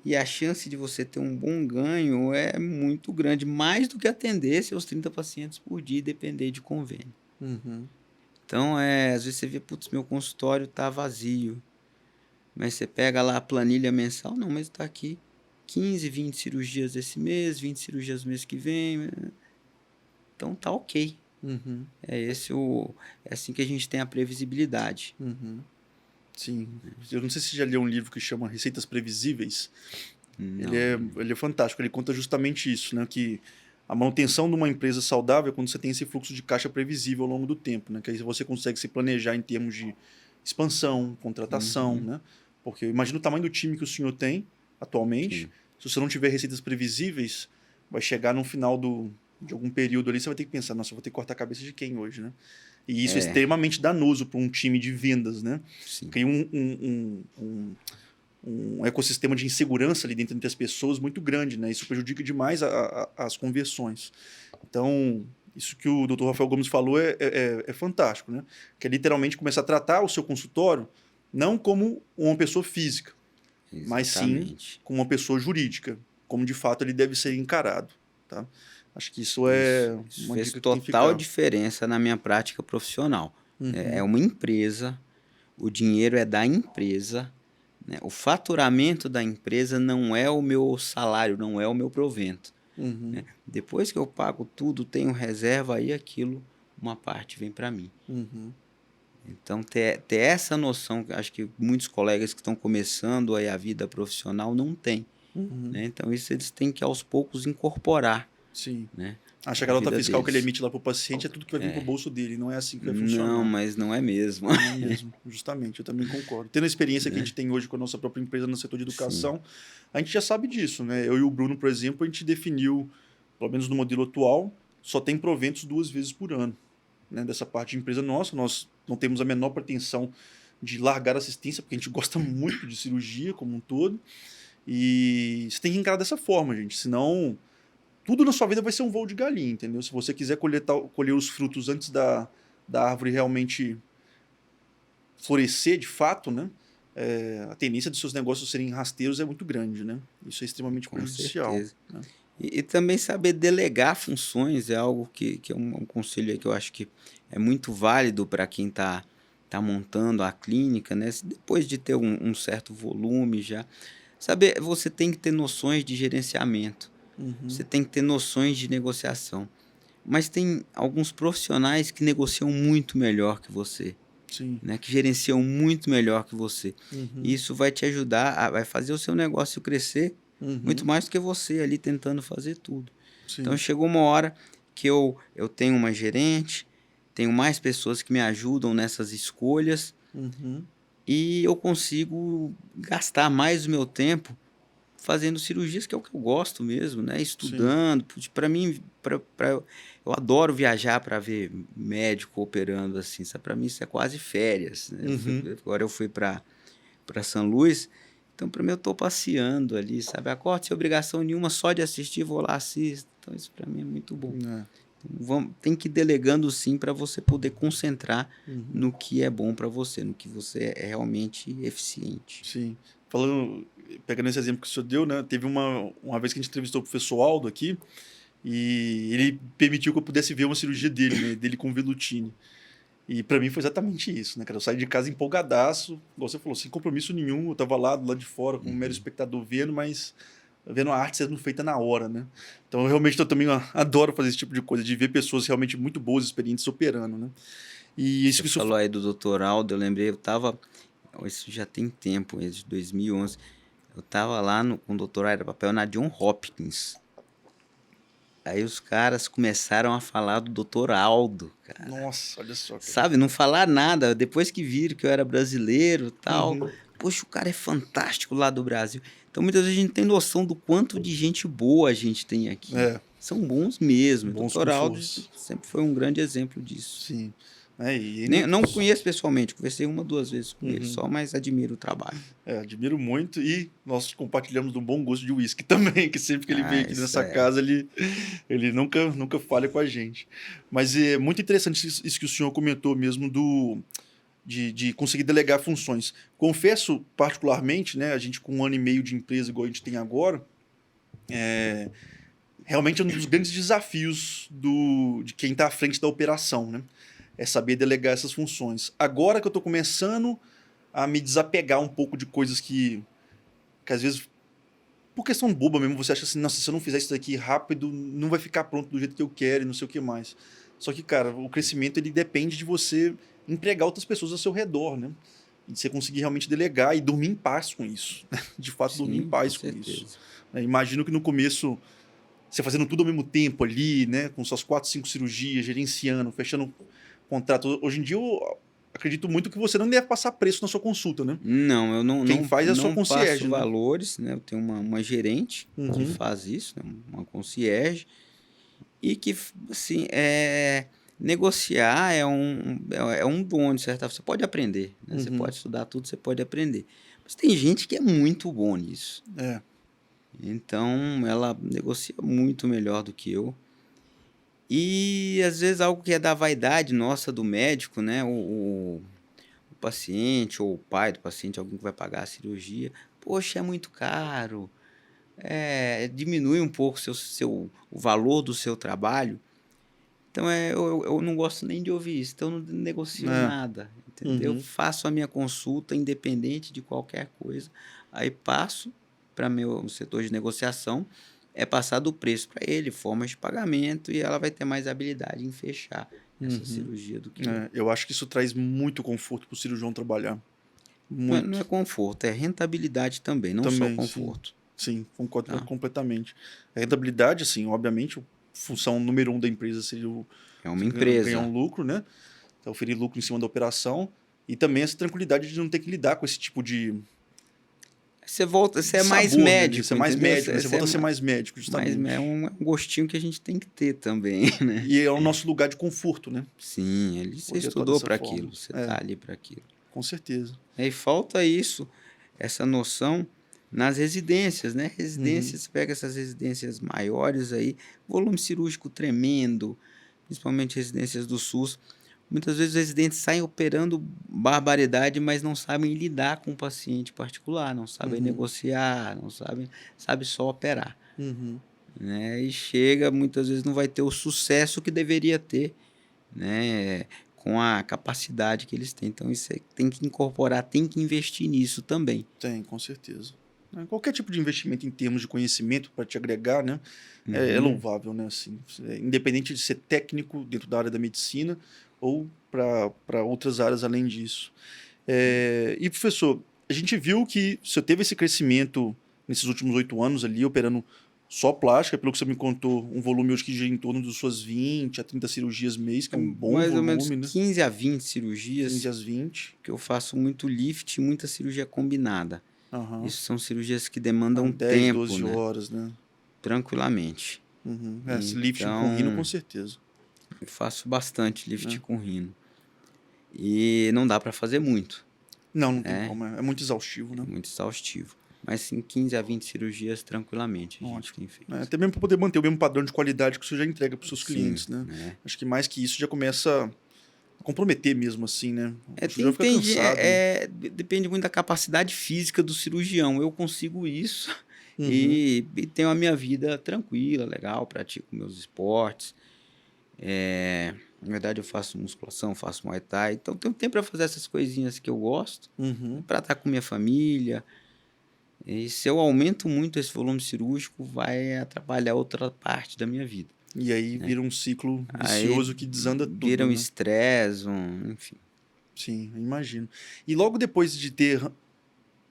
e a chance de você ter um bom ganho é muito grande, mais do que atender seus 30 pacientes por dia e depender de convênio. Uhum, Então, às vezes você vê: "Putz, meu consultório está vazio", mas você pega lá a planilha mensal: "Não, mas está aqui 15, 20 cirurgias esse mês, 20 cirurgias mês que vem, então tá ok". uhum, É esse o é assim que a gente tem a previsibilidade. uhum. Sim. Eu não sei se você já leu um livro que chama Receitas Previsíveis. Ele Não, é, não. ele é fantástico. Ele conta justamente isso, né? Que a manutenção de uma empresa saudável é quando você tem esse fluxo de caixa previsível ao longo do tempo, né? Que aí você consegue se planejar em termos de expansão, contratação, Uhum, né? Porque eu imagino o tamanho do time que o senhor tem atualmente. sim. Se você não tiver receitas previsíveis, vai chegar no final de algum período ali, você vai ter que pensar, nossa, eu vou ter que cortar a cabeça de quem hoje, né? E isso é É, extremamente danoso para um time de vendas, né? sim. Cria um ecossistema de insegurança ali dentro das pessoas muito grande, né? Isso prejudica demais as conversões. Então, isso que o Dr. Rafael Gomes falou é fantástico, né? Que é literalmente começar a tratar o seu consultório não como uma pessoa física, mas sim Exatamente. como uma pessoa jurídica, como de fato ele deve ser encarado, tá? Acho que isso Isso, é isso uma fez dica que tem que total ficar. diferença na minha prática profissional. É Uhum, uma empresa, o dinheiro é da empresa, né? O faturamento da empresa não é o meu salário, não é o meu provento, uhum, né? Depois que eu pago tudo, tenho reserva, aí aquilo, uma parte vem para mim. uhum, Então ter essa noção, que acho que muitos colegas que estão começando aí a vida profissional não têm, uhum. né? Então isso eles têm que aos poucos incorporar, Sim. né, Acha que na a nota vida fiscal que ele deles. emite lá para o paciente é tudo que vai vir para o É. bolso dele. Não é assim que vai Não, funcionar. mas não é mesmo. Não é mesmo, justamente, eu também concordo. Tendo a experiência que a Né. gente tem hoje com a nossa própria empresa no setor de Sim. educação, a gente já sabe disso, né? Eu e o Bruno, por exemplo, a gente definiu, pelo menos no modelo atual, só tem proventos 2 vezes por ano, né? Dessa parte de empresa nossa, nós não temos a menor pretensão de largar a assistência, porque a gente gosta muito de cirurgia como um todo, e você tem que encarar dessa forma, gente, senão tudo na sua vida vai ser um voo de galinha, entendeu? Se você quiser colher os frutos antes da árvore realmente florescer de fato, né? A tendência de seus negócios serem rasteiros é muito grande, né? Isso é extremamente Com prejudicial, certeza. né? E também saber delegar funções é algo que é um conselho aí que eu acho que é muito válido para quem tá montando a clínica, né, se depois de ter um certo volume já, saber você tem que ter noções de gerenciamento, você Uhum, tem que ter noções de negociação, mas tem alguns profissionais que negociam muito melhor que você. Sim. né, que gerenciam muito melhor que você. Uhum. E isso vai te ajudar, vai fazer o seu negócio crescer muito Uhum. mais do que você ali tentando fazer tudo. Então Sim. chegou uma hora que eu tenho uma gerente, tenho mais pessoas que me ajudam nessas escolhas Uhum. e eu consigo gastar mais o meu tempo fazendo cirurgias, que é o que eu gosto mesmo, né? Sim. Estudando. Para mim, eu adoro viajar para ver médico operando assim. Para mim isso é quase férias, né? Uhum. Agora eu fui para São Luís, então para mim eu estou passeando ali, sabe? Acordo sem obrigação nenhuma, só de assistir, vou lá assisto. Então isso para mim é muito bom. É. Tem que ir delegando sim para você poder concentrar Uhum. no que é bom para você, no que você é realmente eficiente. Sim. Falando, pegando esse exemplo que o senhor deu, né? Teve uma vez que a gente entrevistou o professor Aldo aqui e ele permitiu que eu pudesse ver uma cirurgia dele, né? Dele com velutine. E pra mim foi exatamente isso, né, cara? Eu saí de casa empolgadaço, igual você falou, sem compromisso nenhum. Eu tava lá do lado de fora como um mero espectador vendo, mas vendo a arte sendo feita na hora, né? Então eu também adoro fazer esse tipo de coisa, de ver pessoas realmente muito boas, experientes operando, né? E isso Você que isso falou aí do Dr. Aldo, eu lembrei, isso já tem tempo, desde 2011, eu tava lá com o Dr. Aira Papel na John Hopkins. Aí os caras começaram a falar do Dr. Aldo, cara. Nossa, olha só, cara. Sabe, não falar nada, depois que viram que eu era brasileiro e tal. Uhum. Poxa, o cara é fantástico lá do Brasil. Então muitas vezes a gente tem noção do quanto de gente boa a gente tem aqui. É, São bons mesmo. O bons Dr. com Aldo força. sempre foi um grande exemplo disso. Sim. É, e Nem, ele... não conheço pessoalmente, conversei uma, duas vezes com ele Uhum. só, mas admiro o trabalho. Admiro muito e nós compartilhamos um bom gosto de uísque também, que sempre que ele vem Ah, aqui isso nessa é. casa, ele nunca falha com a gente. Mas é muito interessante isso que o senhor comentou mesmo de conseguir delegar funções. Confesso, particularmente, né, a gente com 1 ano e meio de empresa igual a gente tem agora, realmente é um dos grandes desafios de quem está à frente da operação, né? É saber delegar essas funções. Agora que eu estou começando a me desapegar um pouco de coisas que às vezes, por questão boba mesmo, você acha assim, nossa, se eu não fizer isso daqui rápido, não vai ficar pronto do jeito que eu quero e não sei o que mais. Só que, cara, o crescimento ele depende de você empregar outras pessoas ao seu redor, né? E de você conseguir realmente delegar e dormir em paz com isso. De fato, dormir em Sim, com paz com isso. certeza. Imagino que no começo, você fazendo tudo ao mesmo tempo ali, né? Com suas 4, 5 cirurgias, gerenciando, fechando contrato. Hoje em dia, eu acredito muito que você não deve passar preço na sua consulta, né? Não, eu Quem faz é a sua não passo concierge, né? valores, né? Eu tenho uma gerente que Uhum. faz isso, né? Uma concierge, e que, assim, negociar é um dom, de certa forma. Você pode aprender, né? Você Uhum. pode estudar tudo, você pode aprender. Mas tem gente que é muito bom nisso. É. Então, ela negocia muito melhor do que eu. E, às vezes, algo que é da vaidade nossa, do médico, né? O paciente ou o pai do paciente, alguém que vai pagar a cirurgia, poxa, é muito caro, diminui um pouco o valor do seu trabalho. Então eu não gosto nem de ouvir isso, então eu não negocio É. nada, entendeu? Uhum. Faço a minha consulta independente de qualquer coisa, aí passo para meu setor de negociação, é passado o preço para ele, formas de pagamento, e ela vai ter mais habilidade em fechar essa Uhum. cirurgia do que eu. Eu acho que isso traz muito conforto pro cirurgião trabalhar. Não é Muito. conforto, é rentabilidade também, não só Também, sim. conforto, Sim, concordo tá? completamente. A rentabilidade, assim, obviamente, a função número 1 da empresa seria É uma você ganhar um empresa. lucro, né? Então, oferir lucro em cima da operação. E também essa tranquilidade de não ter que lidar com esse tipo Você de é mais sabor, né? De ser médico, mais entendeu? médico, né? Você volta a ser mais médico, Mas é justamente. um gostinho que a gente tem que ter também, né? E é o nosso lugar de conforto, né? Sim, ali você Poder atuar estudou dessa para forma. aquilo, você tá ali para aquilo. Com certeza. E falta isso, essa noção nas residências, né? Uhum. Residências, você pega essas residências maiores aí, volume cirúrgico tremendo, principalmente residências do SUS. Muitas vezes os residentes saem operando barbaridade, mas não sabem lidar com o paciente particular, não sabem Uhum. negociar, não sabem, sabe só operar, Uhum. né? E chega, muitas vezes não vai ter o sucesso que deveria ter, né? Com a capacidade que eles têm. Então isso tem que incorporar, tem que investir nisso também. Tem, com certeza. Qualquer tipo de investimento em termos de conhecimento para te agregar, né? É Uhum. louvável, né? Assim, independente de ser técnico dentro da área da medicina ou para outras áreas além disso. E, professor, a gente viu que o senhor teve esse crescimento nesses últimos 8 anos ali, operando só plástica, pelo que você me contou, um volume hoje que gira em torno das suas 20 a 30 cirurgias mês, que é um bom Mais ou menos volume, né? 15 a 20 15 cirurgias, às 20. que eu faço muito lift e muita cirurgia combinada. Aham. Isso são cirurgias que demandam 10, tempo, 12 né? horas, né? Tranquilamente. Uhum. Esse lifting com rino, Então, com certeza. eu faço bastante lift É. com rino. E não dá para fazer muito, Não tem né? como. É muito exaustivo, É né? muito exaustivo. Mas sim, 15 a 20 cirurgias tranquilamente a gente Ótimo. tem feito. Até mesmo para poder manter o mesmo padrão de qualidade que você já entrega para os seus Sim, clientes, né? né? Acho que mais que isso já começa a comprometer mesmo, assim, né? O Tem, cirurgião fica cansado. depende muito da capacidade física do cirurgião. Eu consigo isso Uhum. e tenho a minha vida tranquila, legal, pratico meus esportes. Na verdade, eu faço musculação, faço Muay Thai. Então, tenho tempo para fazer essas coisinhas que eu gosto, Uhum. para estar com minha família. E se eu aumento muito esse volume cirúrgico, vai atrapalhar outra parte da minha vida. E aí vira um ciclo Aí vicioso que desanda vira tudo, um né? estresse, enfim. Sim, eu imagino. E logo depois de ter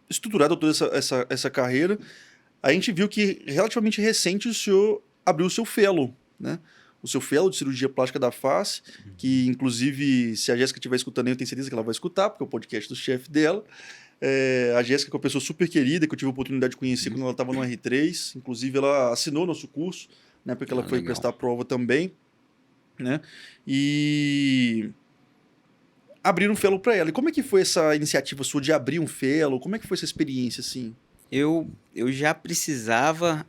estruturado toda essa carreira, a gente viu que relativamente recente o senhor abriu o seu fellow, né? O seu fellow de cirurgia plástica da face, que inclusive, se a Jéssica estiver escutando, eu tenho certeza que ela vai escutar, porque é o podcast do chefe dela. A Jéssica é uma pessoa super querida, que eu tive a oportunidade de conhecer quando ela estava no R3. Inclusive, ela assinou nosso curso, né? Porque ela foi Legal. prestar a prova também, né? E abriram um fellow para ela. E como é que foi essa iniciativa sua de abrir um fellow? Como é que foi essa experiência, assim? Eu já precisava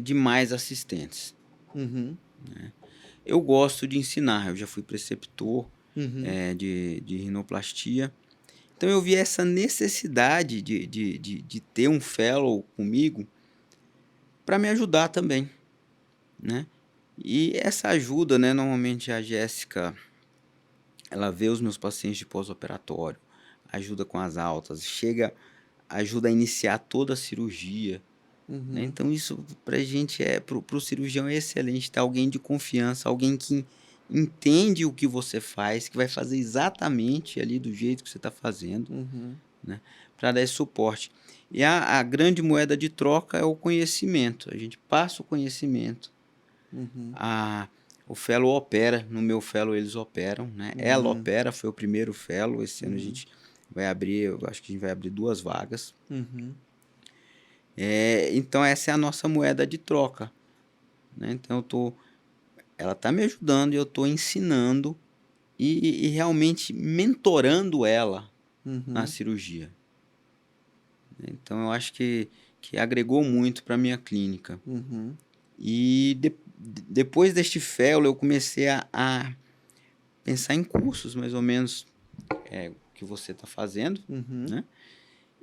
de mais assistentes. Uhum, Eu gosto de ensinar, eu já fui preceptor uhum, de rinoplastia. Então eu vi essa necessidade de ter um fellow comigo para me ajudar também, né? E essa ajuda, né? Normalmente a Jéssica, ela vê os meus pacientes de pós-operatório, ajuda com as altas, ajuda a iniciar toda a cirurgia, né? uhum, Então isso pra gente pro cirurgião é excelente, ter alguém de confiança, alguém que entende o que você faz, que vai fazer exatamente ali do jeito que você está fazendo, uhum, né, para dar esse suporte. E a grande moeda de troca é o conhecimento, a gente passa o conhecimento, uhum, o fellow opera, no meu fellow eles operam, né, ela uhum, opera, foi o primeiro fellow, esse ano a uhum, gente vai abrir, eu acho que a gente vai abrir 2 vagas. uhum, Então essa é a nossa moeda de troca, né? Então ela está me ajudando e eu estou ensinando e realmente mentorando ela na uhum, cirurgia. Então eu acho que agregou muito para minha clínica. uhum, E depois deste fellow eu comecei a pensar em cursos mais ou menos que você está fazendo, uhum, né?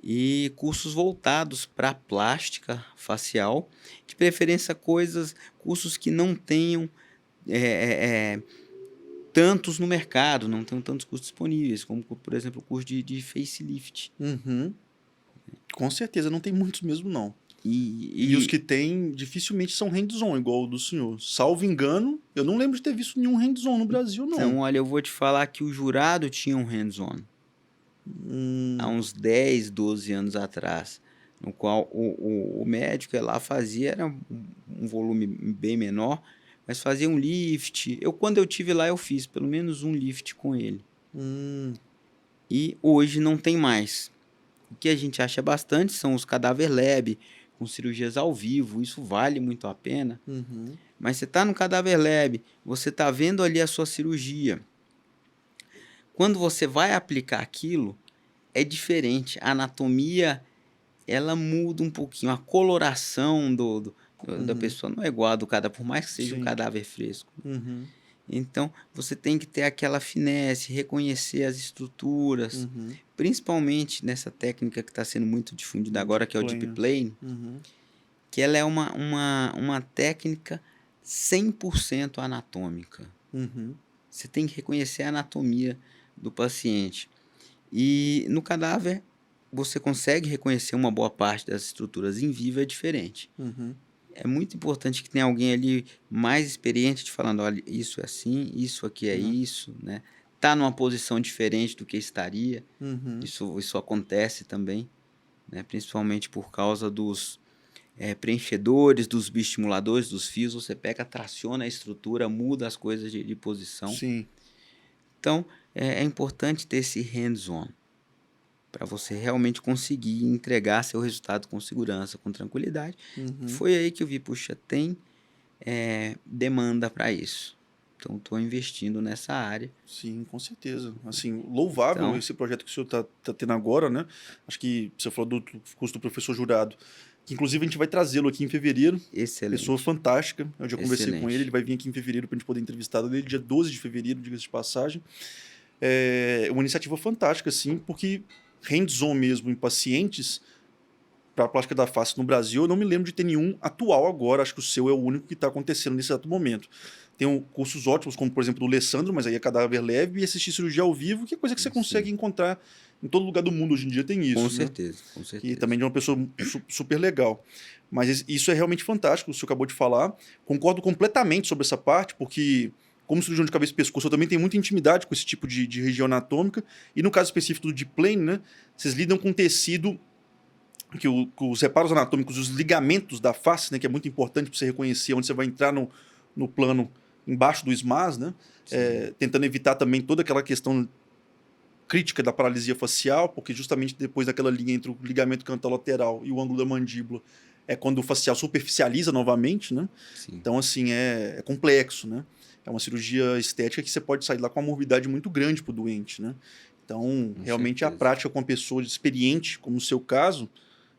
E cursos voltados para plástica facial, de preferência cursos que não tenham tantos no mercado, não tenham tantos cursos disponíveis, como, por exemplo, o curso de facelift. uhum. Com certeza, não tem muitos mesmo, não. E os E que tem, dificilmente são hands-on, igual o do senhor. Salvo engano, eu não lembro de ter visto nenhum hands-on no Brasil, não. então, olha, eu vou te falar que o jurado tinha um hands-on há Hum, uns 10, 12 anos atrás, no qual o médico lá fazia, era um volume bem menor, mas fazia um lift. Quando eu tive lá, eu fiz pelo menos um lift com ele. hum, E hoje não tem mais. O que a gente acha bastante são os cadáver lab, com cirurgias ao vivo, isso vale muito a pena. uhum, Mas você está no cadáver lab, você está vendo ali a sua cirurgia. Quando você vai aplicar aquilo, é diferente. A anatomia, ela muda um pouquinho. A coloração da uhum, pessoa não é igual a do cadáver, por mais que seja um sim, cadáver fresco. uhum, Então, você tem que ter aquela finesse, reconhecer as estruturas, uhum. principalmente nessa técnica que está sendo muito difundida agora, Deep que é o Deep plane. Plane, Uhum, que ela é uma técnica 100% anatômica. uhum, Você tem que reconhecer a anatomia do paciente. E no cadáver, você consegue reconhecer uma boa parte das estruturas, em vivo é diferente. uhum. é muito importante que tenha alguém ali mais experiente te falando: olha, isso é assim, isso aqui é Uhum. isso, né? Tá numa posição diferente do que estaria. Uhum. Isso acontece também, né? Principalmente por causa dos preenchedores, dos bioestimuladores, dos fios. Você pega, traciona a estrutura, muda as coisas de posição. Sim. Então, é importante ter esse hands-on para você realmente conseguir entregar seu resultado com segurança, com tranquilidade. Uhum. Foi aí que eu vi, puxa, tem demanda para isso. Então, estou investindo nessa área. Sim, com certeza. Assim, louvável Então, esse projeto que o senhor tá tendo agora, né? Acho que você falou do curso do professor jurado, que inclusive a gente vai trazê-lo aqui em fevereiro. Pessoa excelente, fantástica. Eu já conversei com ele excelente. vai vir aqui em fevereiro para a gente poder entrevistá-lo dele, dia 12 de fevereiro, diga-se de passagem. É uma iniciativa fantástica, assim, porque hands-on mesmo em pacientes para a plástica da face no Brasil, eu não me lembro de ter nenhum atual agora. Acho que o seu é o único que está acontecendo nesse exato momento. Tem cursos ótimos, como por exemplo o Alessandro, mas aí é cadáver leve, e assistir cirurgia ao vivo, que é coisa que você Sim, consegue encontrar em todo lugar do mundo hoje em dia tem com isso, né? certeza, com Que certeza. também é uma pessoa super legal. Mas isso é realmente fantástico, o senhor acabou de falar. Concordo completamente sobre essa parte, porque como cirurgião de cabeça e pescoço, eu também tenho muita intimidade com esse tipo de região anatômica. E no caso específico do deep plane, né? Vocês lidam com tecido que os reparos anatômicos, os ligamentos da face, né, que é muito importante para você reconhecer onde você vai entrar no plano embaixo do SMAS, né, Sim, tentando evitar também toda aquela questão crítica da paralisia facial, porque justamente depois daquela linha entre o ligamento canto-lateral e o ângulo da mandíbula é quando o facial superficializa novamente, né? sim, Então, assim, é complexo, né? É uma cirurgia estética que você pode sair lá com uma morbidade muito grande para o doente, né? Então, com realmente, a certeza. prática com uma pessoa experiente, como o seu caso,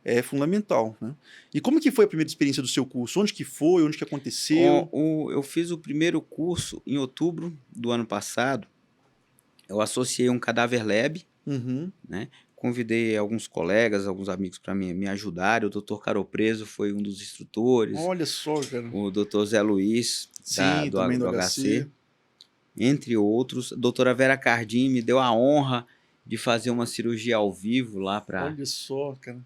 é fundamental, né? E como que foi a primeira experiência do seu curso? Onde que foi? Onde que aconteceu? Eu fiz o primeiro curso em outubro do ano passado. Eu associei um cadáver lab, Uhum. né? Convidei alguns colegas, alguns amigos para me ajudarem. O doutor Caropreso foi um dos instrutores, Olha só, cara. o doutor Zé Luiz, Sim, também do do HC, HC. entre outros. A doutora Vera Cardim me deu a honra de fazer uma cirurgia ao vivo lá para Olha só, cara.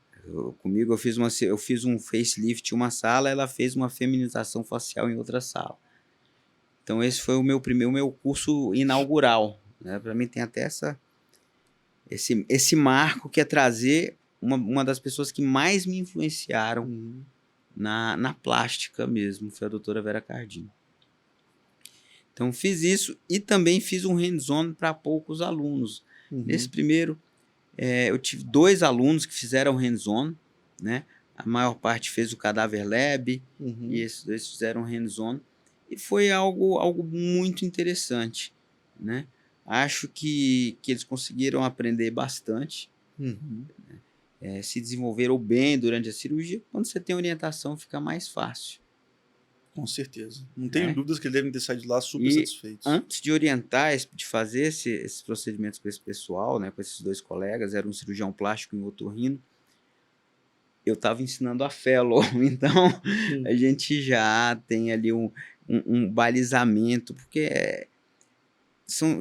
comigo. Eu fiz um facelift em uma sala, ela fez uma feminização facial em outra sala. Então esse foi o meu curso inaugural, né? Para mim tem até esse marco que é trazer uma das pessoas que mais me influenciaram Uhum. na plástica mesmo, foi a doutora Vera Cardim. Então fiz isso e também fiz um hands-on para poucos alunos. Nesse Uhum. primeiro, eu tive 2 alunos que fizeram hands-on, né? A maior parte fez o cadáver lab e Uhum. esses 2 fizeram hands-on e foi algo muito interessante, né? Acho que eles conseguiram aprender bastante, Uhum. se desenvolveram bem durante a cirurgia. Quando você tem orientação, fica mais fácil, Com certeza. Não tenho né? dúvidas que eles devem ter saído de lá super E satisfeitos. antes de orientar, de fazer esses procedimentos com esse pessoal, né, com esses 2 colegas, era um cirurgião plástico e um otorrino, eu estava ensinando a fellow, então Hum. a gente já tem ali um balizamento, porque são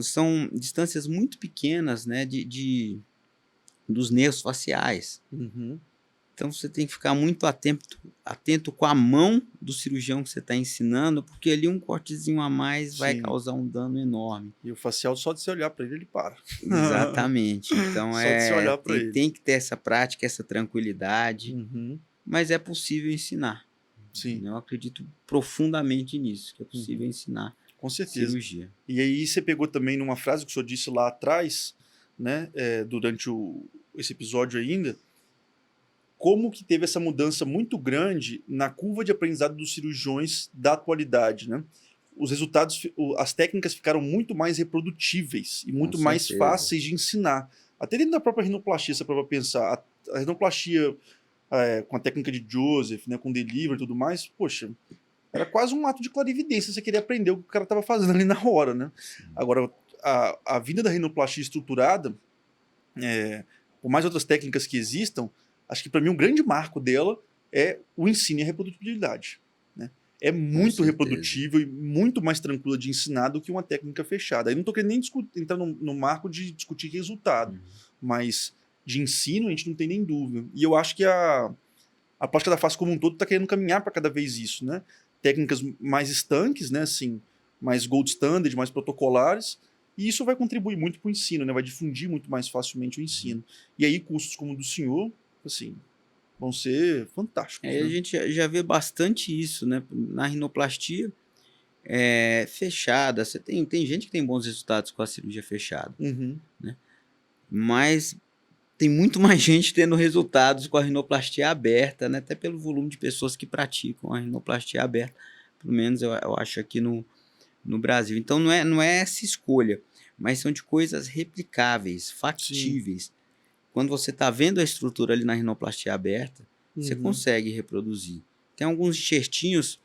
distâncias muito pequenas, né, dos nervos faciais. Uhum. Então você tem que ficar muito atento com a mão do cirurgião que você está ensinando, porque ali um cortezinho a mais vai Sim. causar um dano enorme. E o facial, só de você olhar para ele para. Exatamente. Então Só de você olhar para tem, ele. tem que ter essa prática, essa tranquilidade, Uhum. mas é possível ensinar. Sim. Eu acredito profundamente nisso, que é possível Uhum. ensinar Com certeza. cirurgia. E aí você pegou também numa frase que o senhor disse lá atrás, né, durante esse episódio ainda, como que teve essa mudança muito grande na curva de aprendizado dos cirurgiões da atualidade, né? Os resultados, as técnicas ficaram muito mais reprodutíveis e Com muito mais certeza. fáceis de ensinar. Até dentro da própria rinoplastia, se para pensar, a rinoplastia com a técnica de Joseph, né, com delivery e tudo mais, poxa, era quase um ato de clarividência você querer aprender o que o cara estava fazendo ali na hora, né? Sim, Agora, a vinda da rinoplastia estruturada, por mais outras técnicas que existam, acho que para mim um grande marco dela é o ensino e a reprodutibilidade, né? É com muito certeza. reprodutível e muito mais tranquila de ensinar do que uma técnica fechada. Aí não estou querendo nem entrar no marco de discutir resultado, Uhum. mas de ensino a gente não tem nem dúvida. E eu acho que a a plástica da face como um todo está querendo caminhar para cada vez isso, né? Técnicas mais estanques, né? Assim, mais gold standard, mais protocolares, e isso vai contribuir muito para o ensino, né? Vai difundir muito mais facilmente o ensino. E aí cursos como o do senhor, assim, vão ser fantásticos, Aí a né? gente já vê bastante isso, né? Na rinoplastia fechada, você tem gente que tem bons resultados com a cirurgia fechada, Uhum. mas tem muito mais gente tendo resultados com a rinoplastia aberta, né? Até pelo volume de pessoas que praticam a rinoplastia aberta, pelo menos eu acho aqui no Brasil. Então não é essa escolha, mas são de coisas replicáveis, Sim. factíveis. Quando você está vendo a estrutura ali na rinoplastia aberta, você Uhum. consegue reproduzir. Tem alguns enxertinhos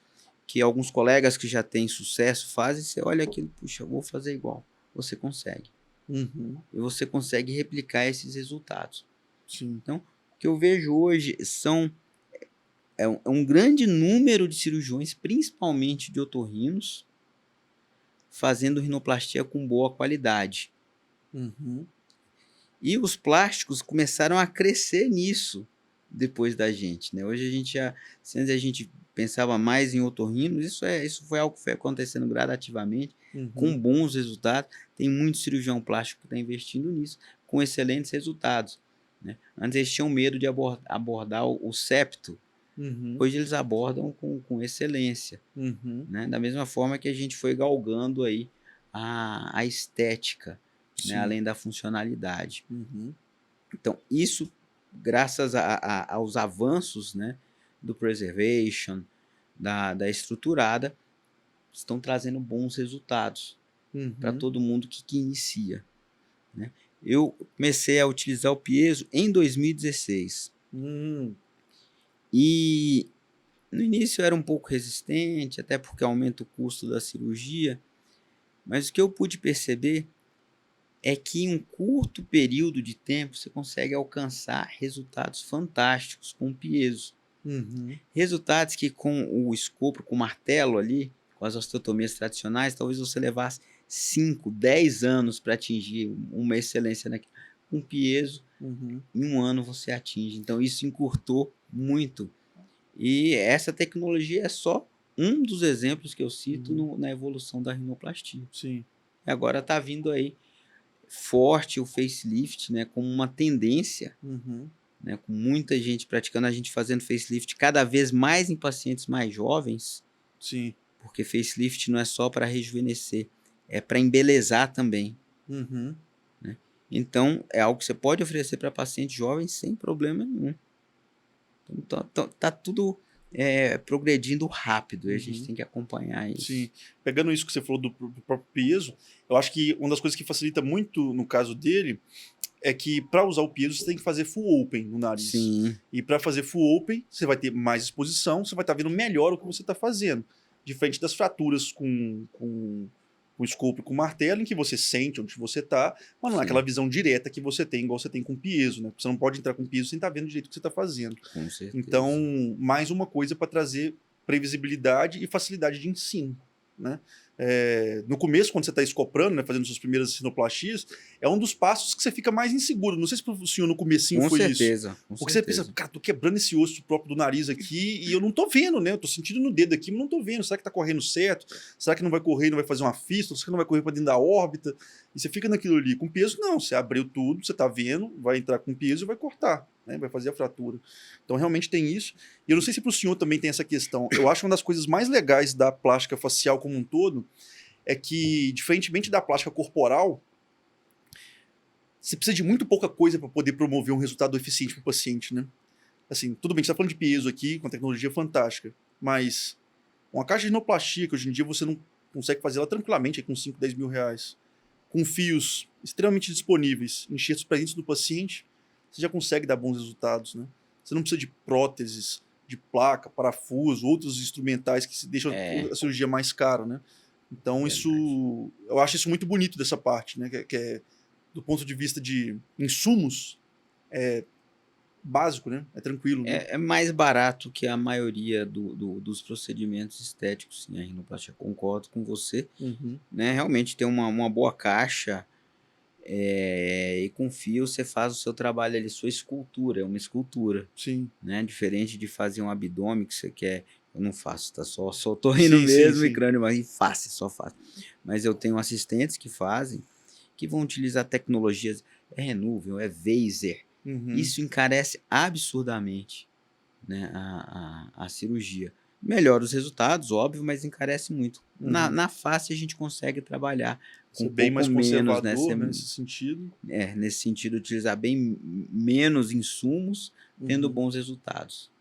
que alguns colegas que já têm sucesso fazem, você olha aquilo, puxa, eu vou fazer igual. Você consegue. Uhum. E você consegue replicar esses resultados. Sim. Então, o que eu vejo hoje é um grande número de cirurgiões, principalmente de otorrinos, fazendo rinoplastia com boa qualidade. Uhum. E os plásticos começaram a crescer nisso depois da gente, né? Hoje a gente se antes a gente pensava mais em otorrinos, isso foi algo que foi acontecendo gradativamente, com Uhum. bons resultados. Tem muito cirurgião plástico que está investindo nisso, com excelentes resultados, né? Antes eles tinham medo de abordar o septo, Uhum. hoje eles abordam com excelência, Uhum. né? Da mesma forma que a gente foi galgando aí a estética, né? Sim. Além da funcionalidade. Uhum. Então, isso, graças aos avanços, né, do preservation, da estruturada, estão trazendo bons resultados para Uhum. todo mundo que inicia, né? Eu comecei a utilizar o piezo em 2016 Hum. e no início eu era um pouco resistente, até porque aumenta o custo da cirurgia, mas o que eu pude perceber é que em um curto período de tempo você consegue alcançar resultados fantásticos com o piezo. Uhum. Resultados que com o escopro, com o martelo ali, com as osteotomias tradicionais, talvez você levasse 5, 10 anos para atingir uma excelência naquilo. Com piezo, Uhum. em um ano você atinge. Então isso encurtou muito. E essa tecnologia é só um dos exemplos que eu cito Uhum. na evolução da rinoplastia. Sim. E agora está vindo aí forte o facelift, né, como uma tendência, Uhum. né, com muita gente praticando, a gente fazendo facelift cada vez mais em pacientes mais jovens, Sim. porque facelift não é só para rejuvenescer, é para embelezar também, Uhum. né? Então, é algo que você pode oferecer para pacientes jovens sem problema nenhum. Então, tá tudo progredindo rápido e a gente Uhum. tem que acompanhar Sim. isso. Pegando isso que você falou do próprio peso, eu acho que uma das coisas que facilita muito no caso dele é que para usar o peso você tem que fazer full open no nariz. Sim, E para fazer full open, você vai ter mais exposição, você vai estar vendo melhor o que você está fazendo. Diferente das fraturas com escopo e com martelo, em que você sente onde você está, mas não é aquela sim, visão direta que você tem, igual você tem com piezo, né? Você não pode entrar com piezo sem estar vendo direito o que você está fazendo. com certeza. Então, mais uma coisa para trazer previsibilidade e facilidade de ensino, né? No começo, quando você está escoprando, né, fazendo suas primeiras sinoplastias, é um dos passos que você fica mais inseguro. Não sei se para o senhor no comecinho Com foi isso. certeza, com Porque você pensa, certeza. cara, tô quebrando esse osso próprio do nariz aqui e eu não tô vendo, né? Eu tô sentindo no dedo aqui, mas não tô vendo. Será que tá correndo certo? Será que não vai correr e não vai fazer uma fístula? Será que não vai correr para dentro da órbita? E você fica naquilo ali. Com peso, não. Você abriu tudo, você tá vendo, vai entrar com peso e vai cortar, né? Vai fazer a fratura. Então, realmente tem isso. E eu não sei se para o senhor também tem essa questão. Eu acho uma das coisas mais legais da plástica facial como um todo é que, diferentemente da plástica corporal, você precisa de muito pouca coisa para poder promover um resultado eficiente para o paciente, né? Assim, tudo bem, a gente está falando de peso aqui, com tecnologia fantástica, mas uma caixa de rinoplastia, que hoje em dia você não consegue fazer ela tranquilamente aí com 5, 10 mil reais, com fios extremamente disponíveis, enxertos presentes do paciente, você já consegue dar bons resultados, né? Você não precisa de próteses, de placa, parafuso, outros instrumentais que deixam É, a cirurgia mais cara, né? Então verdade. eu acho isso muito bonito dessa parte, né? Que é do ponto de vista de insumos, é básico, né? É tranquilo, né? É mais barato que a maioria dos procedimentos estéticos, sim, a rinoplastia. Concordo com você, Uhum. né? Realmente tem uma boa caixa, E com fio você faz o seu trabalho ali, sua escultura, é uma escultura, Sim. né? Diferente de fazer um abdômen que você quer, eu não faço, tá? Só tô rindo Sim, sim, mesmo e sim. crânio, mas faço, só faço. Mas eu tenho assistentes que fazem, que vão utilizar tecnologias, é Renúvel, é Vaser. Uhum. Isso encarece absurdamente, né, a cirurgia. Melhora os resultados, óbvio, mas encarece muito. Uhum. Na face a gente consegue trabalhar com Ser um bem pouco mais menos, né? conservador, né, nesse sentido. Nesse sentido, utilizar bem menos insumos, tendo Uhum. bons resultados.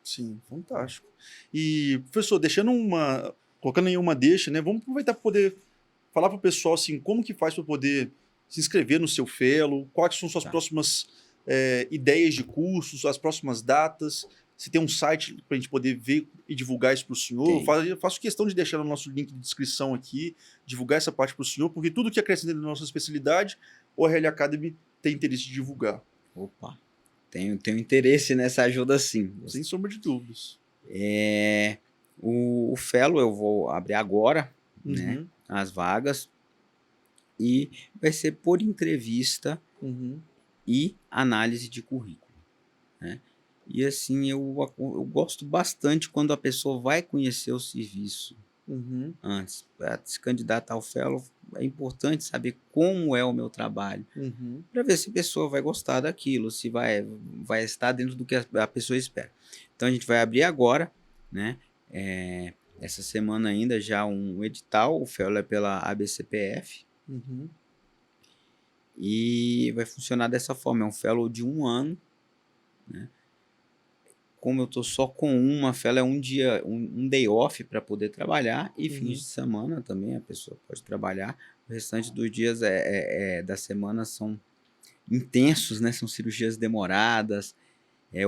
Sim, fantástico. E, professor, colocando aí uma deixa, né? Vamos aproveitar para poder falar para o pessoal assim, como que faz para poder se inscrever no seu fellow, quais são suas Tá. próximas ideias de cursos, as próximas datas, se tem um site para a gente poder ver e divulgar isso para o senhor. Tem. Faço questão de deixar no nosso link de descrição aqui, divulgar essa parte para o senhor, porque tudo que acrescenta na nossa especialidade, o RL Academy tem interesse de divulgar, Opa, tenho interesse nessa ajuda sim. sem sombra de dúvidas. O Fellow eu vou abrir agora, né? Uhum, As vagas. E vai ser por entrevista uhum, e análise de currículo, né? E assim, eu gosto bastante quando a pessoa vai conhecer o serviço uhum, antes. Para se candidatar ao Fellow, é importante saber como é o meu trabalho, uhum. para ver se a pessoa vai gostar daquilo, se vai estar dentro do que a pessoa espera. Então a gente vai abrir agora, né? Essa semana ainda já um edital, o Fellow é pela ABCPF, Uhum. e vai funcionar dessa forma, é um Fellow de 1 ano, né? Como eu estou só com uma fellow, é um dia, um day off para poder trabalhar, e fins Uhum. de semana também a pessoa pode trabalhar. O restante dos dias da semana são intensos, né? São cirurgias demoradas.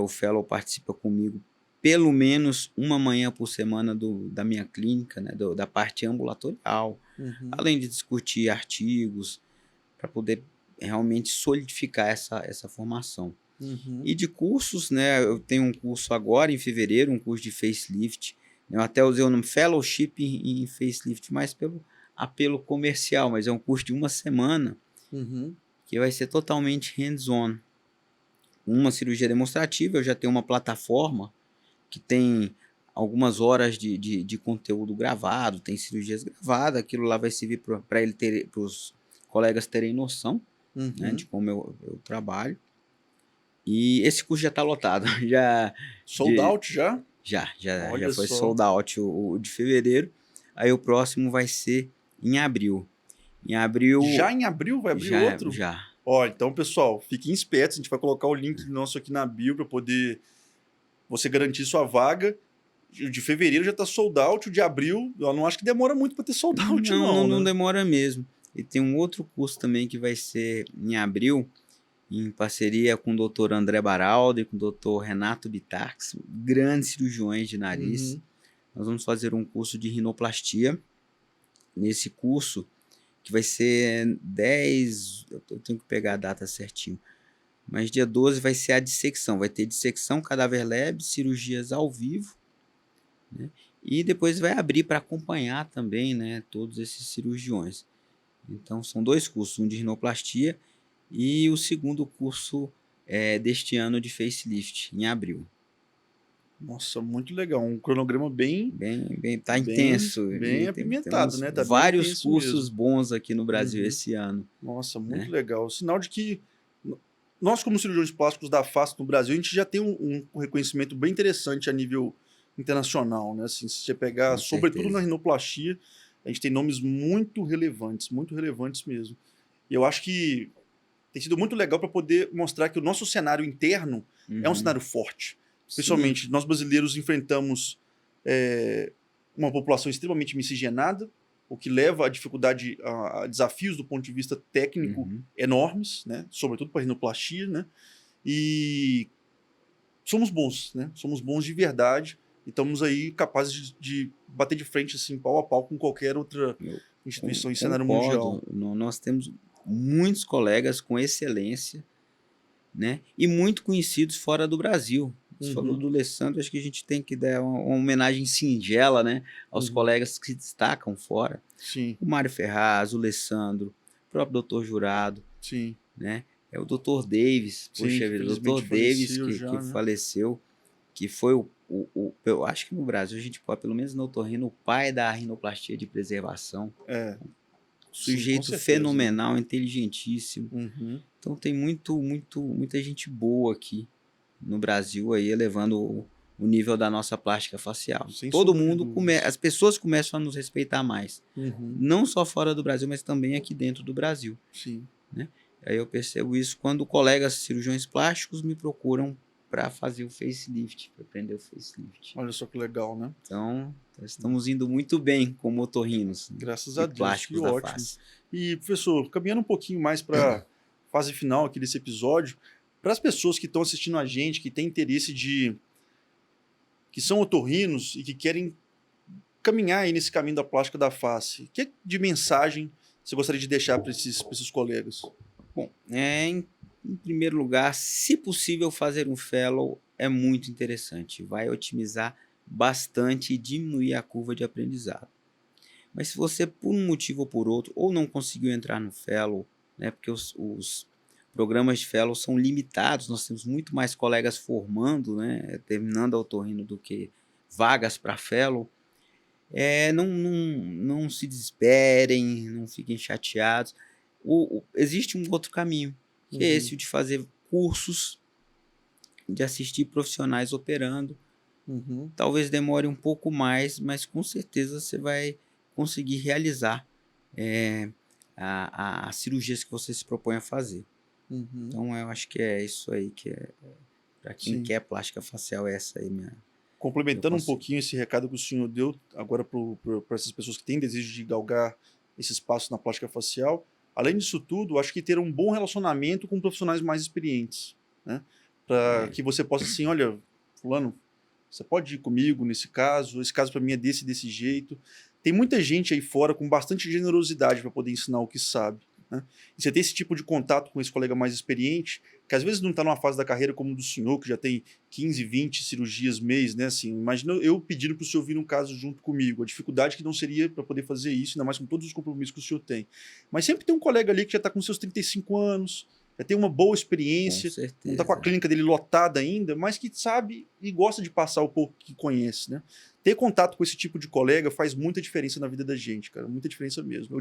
O fellow participa comigo pelo menos uma manhã por semana da minha clínica, né? Da parte ambulatorial, Uhum. além de discutir artigos, para poder realmente solidificar essa formação. Uhum. E de cursos, né, eu tenho um curso agora em fevereiro, um curso de facelift, né, eu até usei o nome Fellowship em facelift, mais pelo apelo comercial, mas é um curso de 1 semana, Uhum. que vai ser totalmente hands-on. Uma cirurgia demonstrativa, eu já tenho uma plataforma que tem algumas horas de conteúdo gravado, tem cirurgias gravadas, aquilo lá vai servir para os colegas terem noção, né, de Uhum. como eu trabalho. E esse curso já está lotado, já Sold de out já? já Olha foi só. sold out o de fevereiro, aí o próximo vai ser em abril. Em abril Já em abril vai abrir já outro? já. Ó, então, pessoal, fiquem espertos. A gente vai colocar o link nosso aqui na bio para poder você garantir sua vaga. O de fevereiro já tá sold out. O de abril, eu não acho que demora muito para ter sold out, não, Não né? demora mesmo. E tem um outro curso também que vai ser em abril, em parceria com o doutor André Baraldo e com o doutor Renato Bittar, que são grandes cirurgiões de nariz. Uhum. Nós vamos fazer um curso de rinoplastia. Nesse curso, que vai ser 10, eu tenho que pegar a data certinho, mas dia 12 vai ser a dissecção, vai ter dissecção, cadáver lab, cirurgias ao vivo, né? E depois vai abrir para acompanhar também, né, todos esses cirurgiões. Então são 2 cursos, um de rinoplastia e o segundo curso deste ano de facelift, em abril. Nossa, muito legal. Um cronograma Tá bem, intenso, bem e apimentado, temos né? Tá bem vários intenso cursos mesmo. bons aqui no Brasil Uhum. esse ano, Nossa, muito né? legal. Sinal de que nós, como cirurgiões plásticos da face no Brasil, a gente já tem um reconhecimento bem interessante a nível internacional, né? Assim, se você pegar, Com sobretudo na certeza. rinoplastia, a gente tem nomes muito relevantes mesmo. E eu acho que tem sido muito legal para poder mostrar que o nosso cenário interno é um Uhum. cenário forte. Sim. Principalmente, nós brasileiros enfrentamos uma população extremamente miscigenada, o que leva a dificuldade, a desafios do ponto de vista técnico Uhum. enormes, né? Sobretudo para a rinoplastia, né? E somos bons, né? Somos bons de verdade e estamos aí capazes de bater de frente assim, pau a pau com qualquer outra Eu instituição em cenário mundial. concordo. Nós temos muitos colegas com excelência, né? E muito conhecidos fora do Brasil. Você falou Uhum, do Alessandro, acho que a gente tem que dar uma homenagem singela, né, aos uhum, colegas que se destacam fora. sim. O Mário Ferraz, o Alessandro, o próprio Dr. Jurado. Sim. né? É o Dr. Davis, Sim, poxa vida, o Dr. infelizmente Davis faleceu que, já, que né? faleceu, que foi eu acho que no Brasil a gente pode, pelo menos no otorrino, o pai da rinoplastia de preservação, É, sim, com sujeito certeza, né? fenomenal, inteligentíssimo. Uhum. Então tem muita gente boa aqui no Brasil aí, elevando o nível da nossa plástica facial. Sem Todo sombra de mundo, dúvidas. as pessoas começam a nos respeitar mais, Uhum. não só fora do Brasil, mas também aqui dentro do Brasil, Sim. né? Aí eu percebo isso quando colegas cirurgiões plásticos me procuram para fazer o facelift, para aprender o facelift. Olha só que legal, né? Então, estamos indo muito bem como otorrinos, né, Graças e a Deus, que plásticos da ótimo. face. E, professor, caminhando um pouquinho mais para a fase final aqui desse episódio, para as pessoas que estão assistindo a gente, que têm interesse que são otorrinos e que querem caminhar aí nesse caminho da plástica da face, que de mensagem você gostaria de deixar para esses colegas? Bom, em primeiro lugar, se possível fazer um fellow é muito interessante, vai otimizar bastante e diminuir a curva de aprendizado. Mas se você, por um motivo ou por outro, ou não conseguiu entrar no fellow, né, porque os programas de fellow são limitados, nós temos muito mais colegas formando, né, terminando a otorrino do que vagas para fellow, não se desesperem, não fiquem chateados. Existe um outro caminho, que é esse, o de fazer cursos, de assistir profissionais operando. Uhum. Talvez demore um pouco mais, mas com certeza você vai conseguir realizar as cirurgias que você se propõe a fazer. Uhum. Então eu acho que é isso aí que é para quem Sim. quer plástica facial, é essa aí minha. Complementando um conselho. pouquinho esse recado que o senhor deu agora para essas pessoas que têm desejo de galgar esse espaço na plástica facial, além disso tudo, acho que ter um bom relacionamento com profissionais mais experientes, né? Para que você possa assim, olha, fulano, você pode ir comigo nesse caso, esse caso para mim é desse jeito. Tem muita gente aí fora com bastante generosidade para poder ensinar o que sabe, né? E você ter esse tipo de contato com esse colega mais experiente, que às vezes não está numa fase da carreira como o do senhor, que já tem 15, 20 cirurgias mês, né? Assim, imagina eu pedindo para o senhor vir um caso junto comigo, a dificuldade que não seria para poder fazer isso, ainda mais com todos os compromissos que o senhor tem. Mas sempre tem um colega ali que já está com seus 35 anos, já tem uma boa Com experiência, não está com a certeza. clínica dele lotada ainda, mas que sabe e gosta de passar o pouco que conhece, né? Ter contato com esse tipo de colega faz muita diferença na vida da gente, cara, muita diferença mesmo.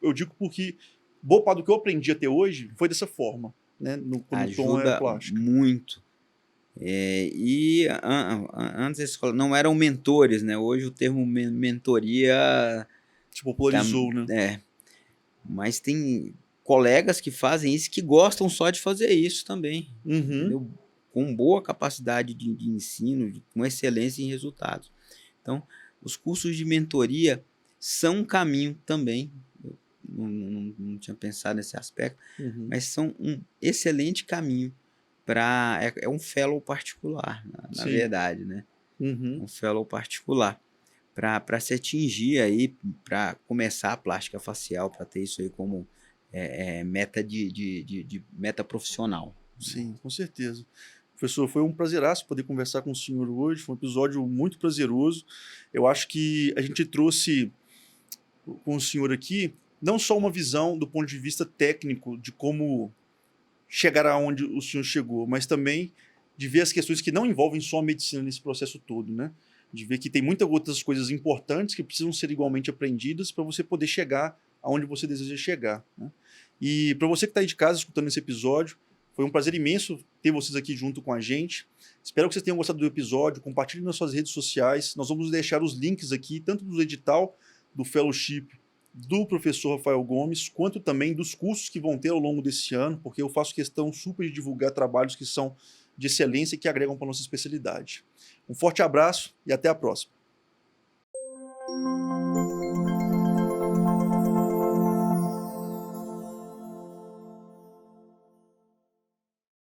Eu digo porque boa parte do que eu aprendi até hoje foi dessa forma, né? Quando o tom é Ajuda plástica. muito. Antes a escola não eram mentores, né? Hoje o termo mentoria Se popularizou, né? mas tem colegas que fazem isso, que gostam só de fazer isso também, Uhum. entendeu? Com boa capacidade de ensino, com excelência em resultados. Então, os cursos de mentoria são um caminho também. Eu não tinha pensado nesse aspecto, Uhum. mas são um excelente caminho para. É um fellow particular, na Sim. verdade, né? Uhum. Um fellow particular para se atingir aí, para começar a plástica facial, para ter isso aí como meta de meta profissional. Sim, com certeza. Professor, foi um prazeraço poder conversar com o senhor hoje, foi um episódio muito prazeroso. Eu acho que a gente trouxe com o senhor aqui não só uma visão do ponto de vista técnico de como chegar aonde o senhor chegou, mas também de ver as questões que não envolvem só a medicina nesse processo todo, né? De ver que tem muitas outras coisas importantes que precisam ser igualmente aprendidas para você poder chegar aonde você deseja chegar, né? E para você que está aí de casa escutando esse episódio, foi um prazer imenso ter vocês aqui junto com a gente. Espero que vocês tenham gostado do episódio. Compartilhe nas suas redes sociais. Nós vamos deixar os links aqui, tanto do edital do fellowship do professor Rafael Gomes, quanto também dos cursos que vão ter ao longo desse ano, porque eu faço questão super de divulgar trabalhos que são de excelência e que agregam para a nossa especialidade. Um forte abraço e até a próxima.